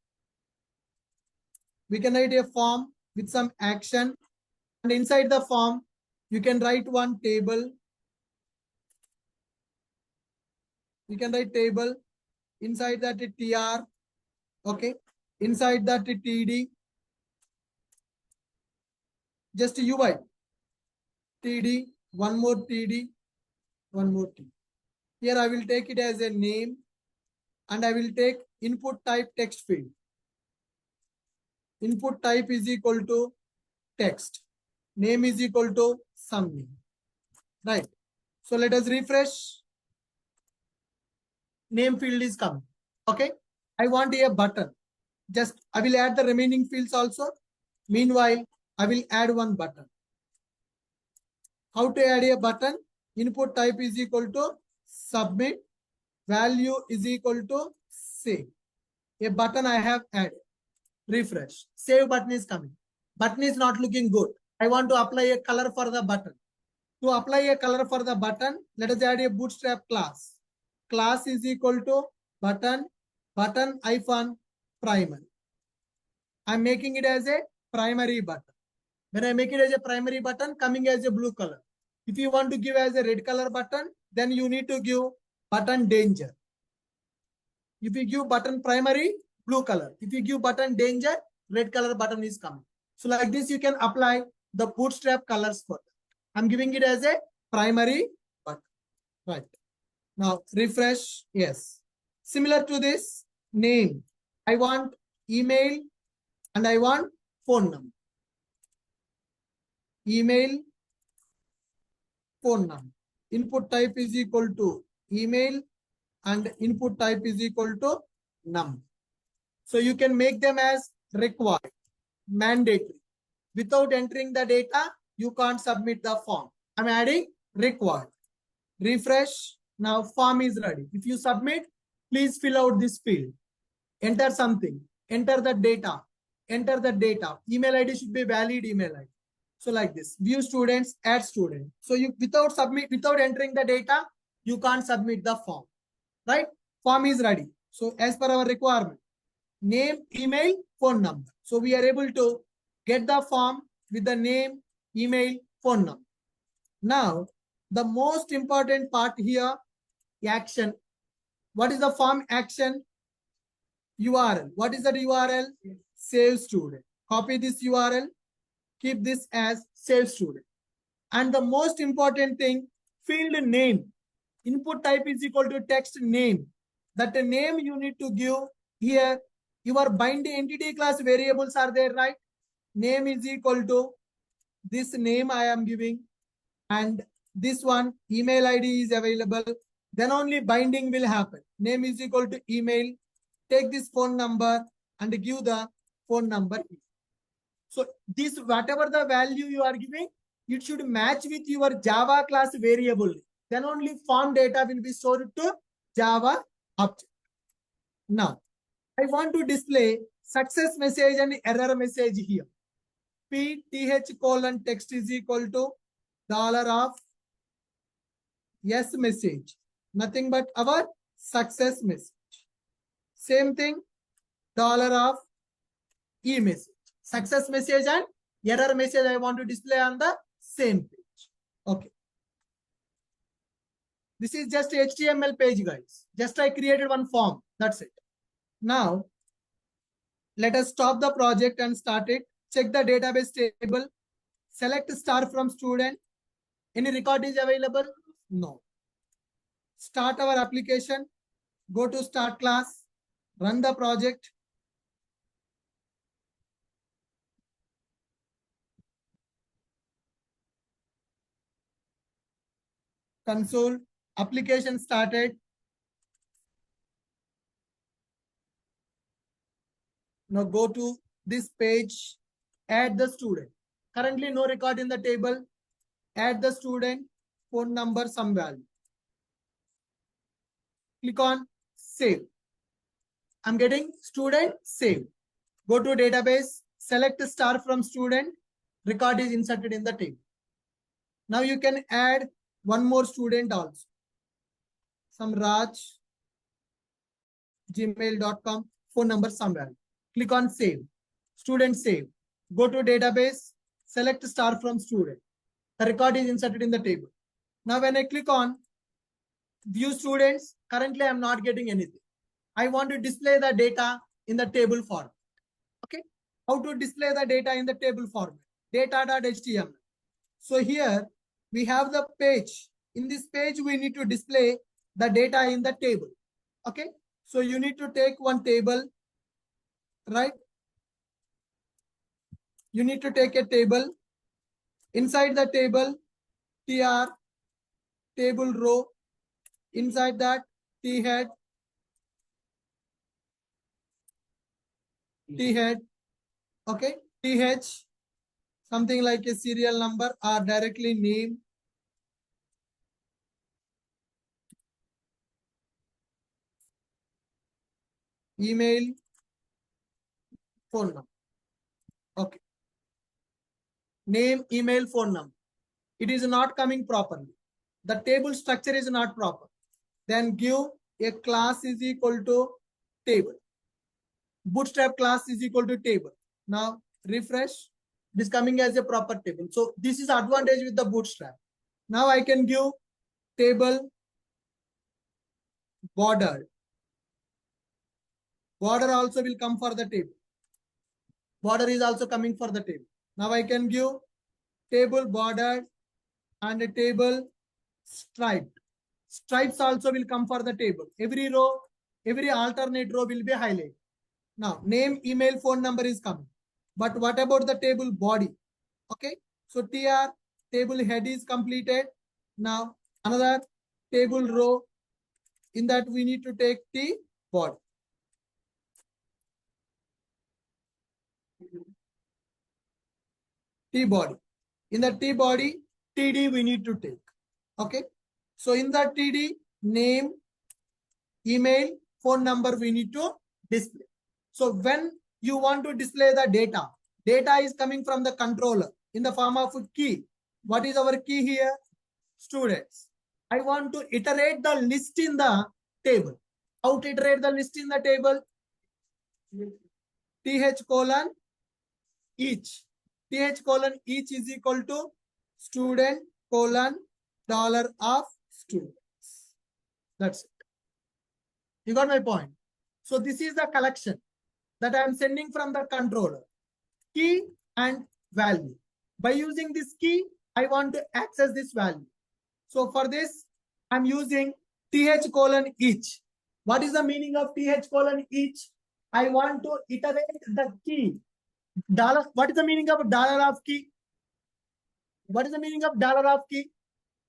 We can write a form with some action. And inside the form, you can write one table. You can write table. Inside that tr. Okay. Inside that td. Just UI. TD, one more TD, one more T. Here I will take it as a name and I will take input type text field. Input type is equal to text. Name is equal to some name. Right. So let us refresh. Name field is coming. Okay. I want a button. Just I will add the remaining fields also. Meanwhile, I will add one button. How to add a button? Input type is equal to submit. Value is equal to save. A button I have added. Refresh. Save button is coming. Button is not looking good. I want to apply a color for the button. To apply a color for the button, let us add a bootstrap class. Class is equal to button, button hyphen primary. I'm making it as a primary button. When I make it as a primary button, coming as a blue color. If you want to give as a red color button, then you need to give button danger. If you give button primary, blue color. If you give button danger, red color button is coming. So like this, you can apply the bootstrap colors for that. I'm giving it as a primary button. Right. Now refresh. Yes. Similar to this, name. I want email and I want phone number. Email, phone number. Input type is equal to email and input type is equal to number. So you can make them as required, mandatory. Without entering the data, you can't submit the form. I'm adding required. Refresh. Now form is ready. If you submit, please fill out this field. Enter something. Enter the data. Enter the data. Email ID should be valid email ID. So like this, view students, add student. So you without entering the data, you can't submit the form, right? Form is ready. So as per our requirement, name, email, phone number. So we are able to get the form with the name, email, phone number. Now, the most important part here, action. What is the form action? URL. What is that URL? Save student. Copy this URL. Keep this as save student. And the most important thing, field name. Input type is equal to text name. That the name you need to give here. Your bind entity class variables are there, right? Name is equal to this name I am giving, and this one email ID is available. Then only binding will happen. Name is equal to email. Take this phone number and give the phone number. So this, whatever the value you are giving, it should match with your Java class variable. Then only form data will be stored to Java object. Now, I want to display success message and error message here. PTH colon text is equal to dollar of yes message. Nothing but our success message. Same thing, dollar of e message. Success message and error message I want to display on the same page. Okay. This is just HTML page, guys. Just I created one form. That's it. Now, let us stop the project and start it. Check the database table. Select star from student. Any record is available? No. Start our application. Go to start class. Run the project. Console. Application started. Now go to this page. Add the student. Currently no record in the table. Add the student, phone number, some value. Click on save. I'm getting student, save. Go to database, select star from student, record is inserted in the table. Now you can add one more student also. Some Raj, gmail.com, phone number, some value. Click on save. Student, save. Go to database, select star from student. The record is inserted in the table. Now when I click on view students, currently I am not getting anything. I want to display the data in the table format. Okay. How to display the data in the table format? Data.html. So here we have the page. In this page, we need to display the data in the table. Okay. So you need to take one table, right? You need to take a table. Inside the table, tr, table row. Inside that, t-head, t-head, okay, th, something like a serial number or directly name. Email, phone number. Okay. Name, email, phone number. It is not coming properly. The table structure is not proper. Then give a class is equal to table. Bootstrap class is equal to table. Now refresh. It is coming as a proper table. So this is advantage with the Bootstrap. Now I can give table border. Border also will come for the table. Border is also coming for the table. Now I can give table border and a table striped. Stripes also will come for the table. Every row, every alternate row will be highlighted. Now name, email, phone number is coming. But what about the table body? Okay. So tr, table head is completed. Now another table row. In that we need to take t body. T body. In the T body, TD we need to take. Okay. So in the TD, name, email, phone number we need to display. So when you want to display the data, data is coming from the controller in the form of a key. What is our key here? Students. I want to iterate the list in the table. How to iterate the list in the table? th colon each. th colon each is equal to student colon dollar of students. That's it. You got my point. So this is the collection that I am sending from the controller. Key and value. By using this key, I want to access this value. So for this, I'm using th colon each. What is the meaning of th colon each? I want to iterate the key. Dollar. What is the meaning of dollar of key? What is the meaning of dollar of key?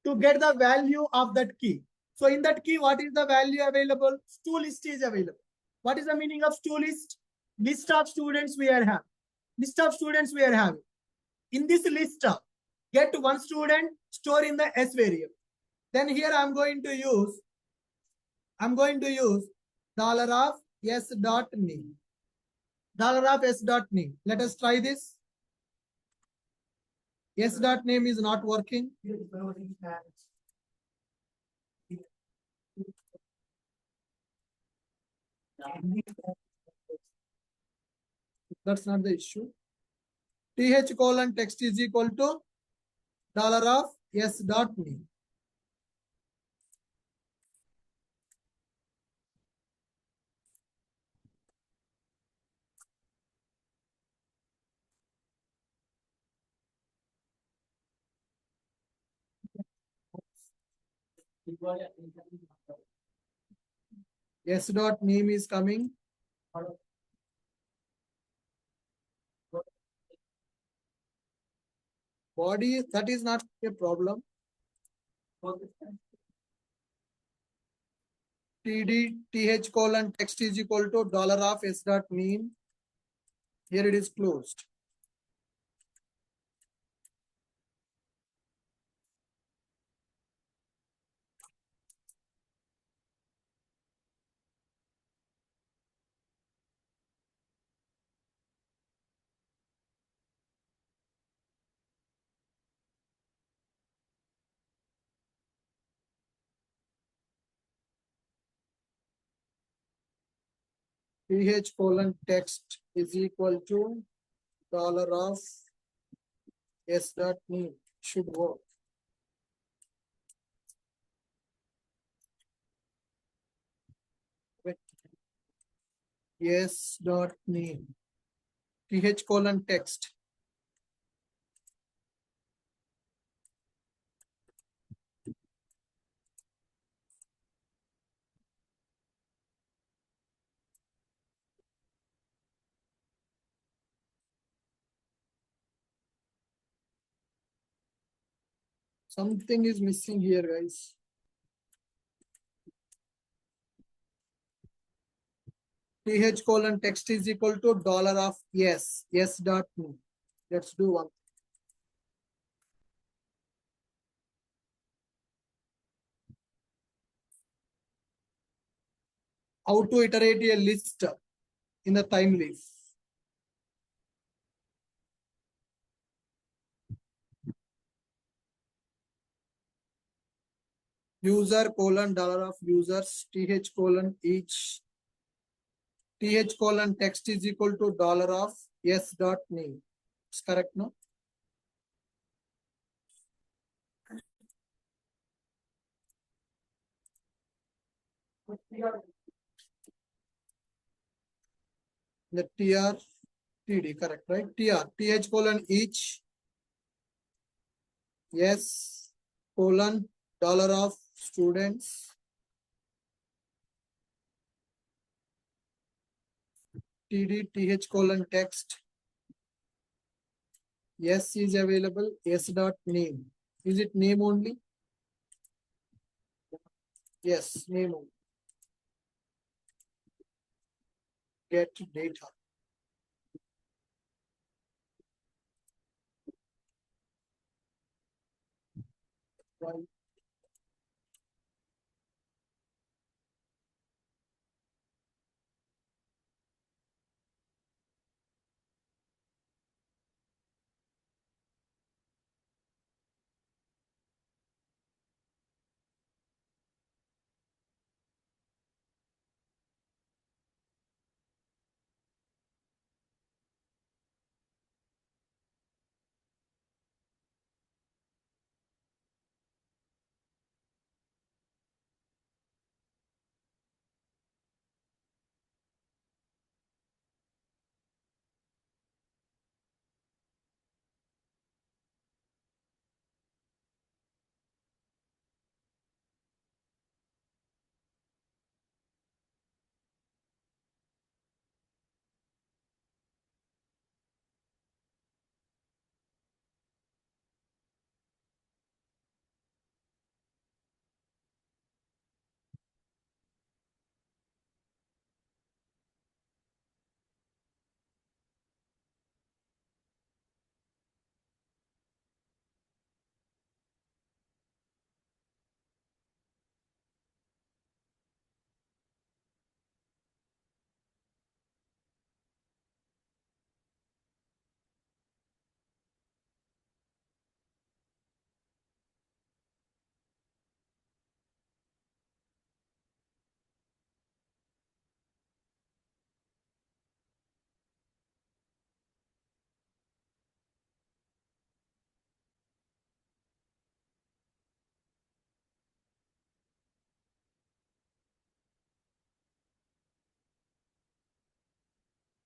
To get the value of that key. So in that key, what is the value available? To list is available. What is the meaning of to list? List of students we are having. List of students we are having. In this list, get one student, store in the S variable. Then here I'm going to use dollar of S dot name. Dollar of S dot name. Let us try this. S dot name is not working. That's not the issue. th colon text is equal to dollar of S dot name. S dot name is coming. Body, that is not a problem. th colon text is equal to dollar of S dot name. Here it is closed. th colon text is equal to dollar of S dot name. Should work. S dot name. th colon text. Something is missing here, guys. th colon text is equal to dollar of S dot name. Let's do one. How to iterate a list in the time leaf. User colon dollar of users th colon each. th colon text is equal to dollar of S dot name. It's correct, no? The tr td, correct, right? th colon each. Yes colon dollar of students. td th colon text. Yes is available. S dot name. Is it name only? Yes, name only. Get data. Right.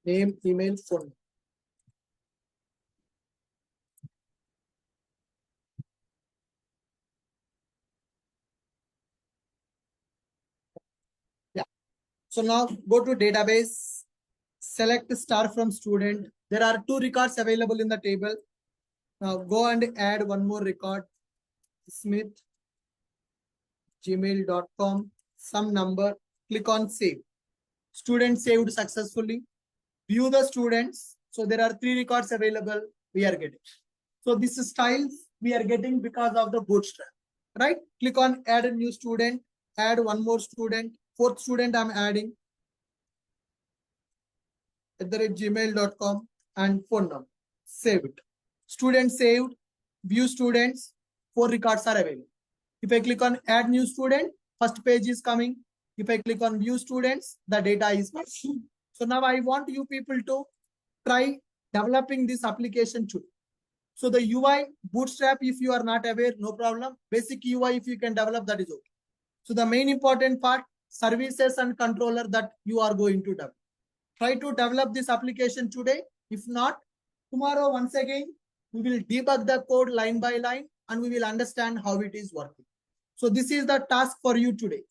Name, email, phone. Yeah. So now go to database, select star from student. There are 2 records available in the table. Now go and add one more record, Smith, gmail.com, some number, click on save. Student saved successfully. View the students. So there are 3 records available we are getting. So this is styles we are getting because of the bootstrap, right? Click on add a new student, add one more student, 4th student I'm adding @gmail.com and phone number. Save it. Student saved, view students, 4 records are available. If I click on add new student, first page is coming. If I click on view students, the data is coming. So now I want you people to try developing this application too. So the UI bootstrap, if you are not aware, no problem. Basic UI, if you can develop, that is okay. So the main important part, services and controller that you are going to develop. Try to develop this application today. If not, tomorrow once again, we will debug the code line by line and we will understand how it is working. So this is the task for you today.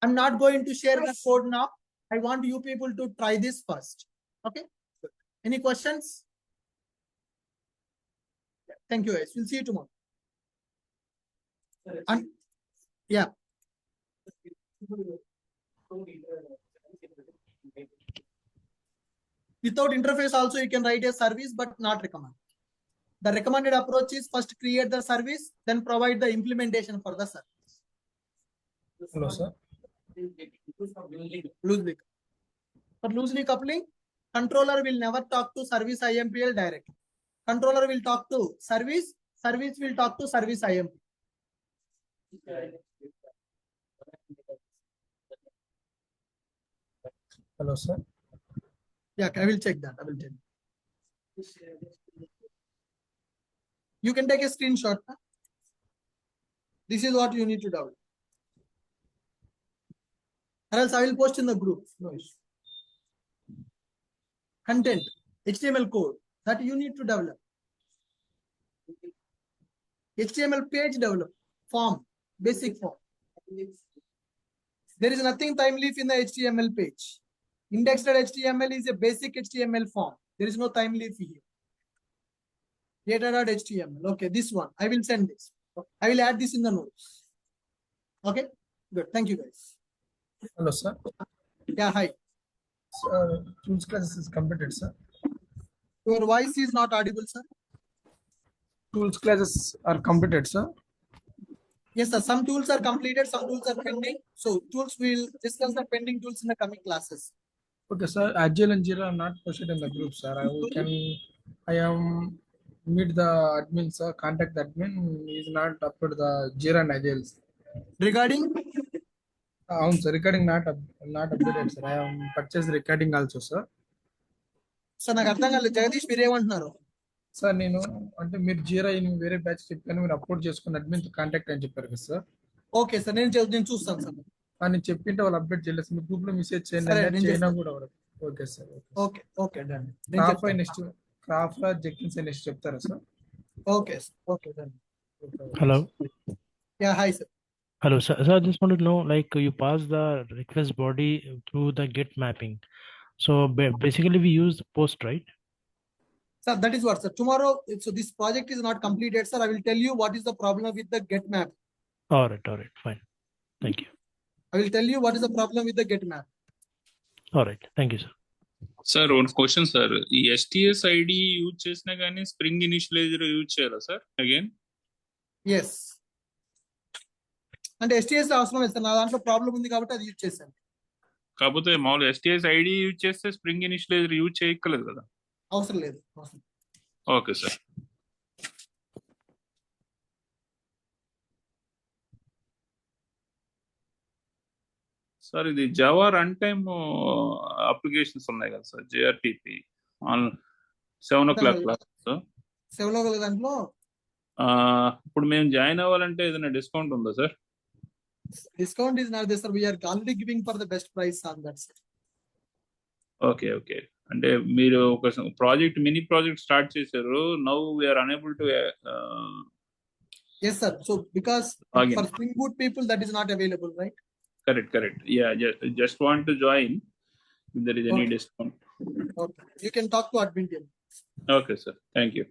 I'm not going to share the code now. I want you people to try this first. Okay. Any questions? Thank you guys. We'll see you tomorrow. And yeah. Without interface also you can write a service, but not recommended. The recommended approach is first create the service, then provide the implementation for the service. Hello, sir. Loosely. For loosely coupling, controller will never talk to service IMPL directly. Controller will talk to service, service will talk to service IMPL. Hello, sir. Yeah, I will check that. I will tell you. You can take a screenshot. Huh? This is what you need to download. Or else I will post in the group. No issue. Content, HTML code that you need to develop. HTML page develop, form, basic form. There is nothing time leaf in the HTML page. Index.html is a basic HTML form. There is no time leaf here. Data.html. Okay, this one. I will send this. I will add this in the notes. Okay, good. Thank you guys. Hello, sir. Yeah, hi. Sir, tools class is completed, sir. Your voice is not audible, sir. Tools classes are completed, sir. Yes, sir. Some tools are completed, some tools are pending. So tools will discuss the pending tools in the coming classes. Okay, sir. Agile and Jira are not posted in the group, sir. I am meet the admin, sir. Contact the admin is not upload the Jira and Agile. Regarding Sir. Recording not updated, sir. I am purchased recording also, sir. Sir నాకు అర్థం కాలేదు జగదీష్ మీరు ఏమంటున్నారు sir నేను అంటే మీరు జీరా వేరే batch చెప్పాను మీరు అప్లోడ్ చేసుకుని అడ్మిన్ కాంటాక్ట్ అని చెప్పారు కదా సార్ ఓకే సార్ నేను చూస్తాను సార్ నేను చెప్పింటే వాళ్ళు అప్డేట్ చేయలేదు మీ గ్రూప్ లో మెసేజ్ సరే, చేయండి నేను చైనా చేస్తాను. కూడా అవ్వదు okay sir okay okay done క్రాఫ్ నెక్స్ట్ క్రాఫ్ జెకిన్స్ నెక్స్ట్ చెప్తారా sir okay okay done Hello. Yeah hi sir Hello, sir. So I just want to know, like, you pass the request body through the get mapping. So basically, we use post, right? Sir, that is what, sir. Tomorrow, so this project is not completed, sir. I will tell you what is the problem with the get map. All right, fine. Thank you. I will tell you what is the problem with the get map. All right, thank you, sir. Sir one question sir ఈ STS ID use చేసినా కానీ spring ఇనిషియలైజర్ use చేయాలా sir again Yes. అంటే STS అవసరం లేదు sir నా దాంట్లో problem ఉంది కాబట్టి అది యూజ్ చేశాను కాకపోతే మామూలు ఎస్టిఎస్ ఐడి యూజ్ చేస్తే స్ప్రింగ్ ఇనిషియలైజర్ యూజ్ చేయక్కలేదు కదా అవసరం లేదు ఓకే సార్ సార్ ఇది జావా రన్ టైమ్ అప్లికేషన్స్ ఉన్నాయి కదా సార్ జేఆర్టీపీ ఆన్ 7:00 క్లాస్ 7 దాంట్లో ఇప్పుడు మేము జాయిన్ అవ్వాలంటే ఏదైనా డిస్కౌంట్ ఉందా sir discount is not there, sir. We are already giving for the best price on that, sir. Okay అంటే మీరు ఒక ప్రాజెక్ట్ మినీ ప్రాజెక్ట్ స్టార్ట్ చేశారు. Now we are unable to Yes, sir. So because Login. for Spring Boot people that is not available, right? correct. Yeah, just want to join if there is any Okay. discount. Okay. You can talk to admin team. Okay, sir. Thank you.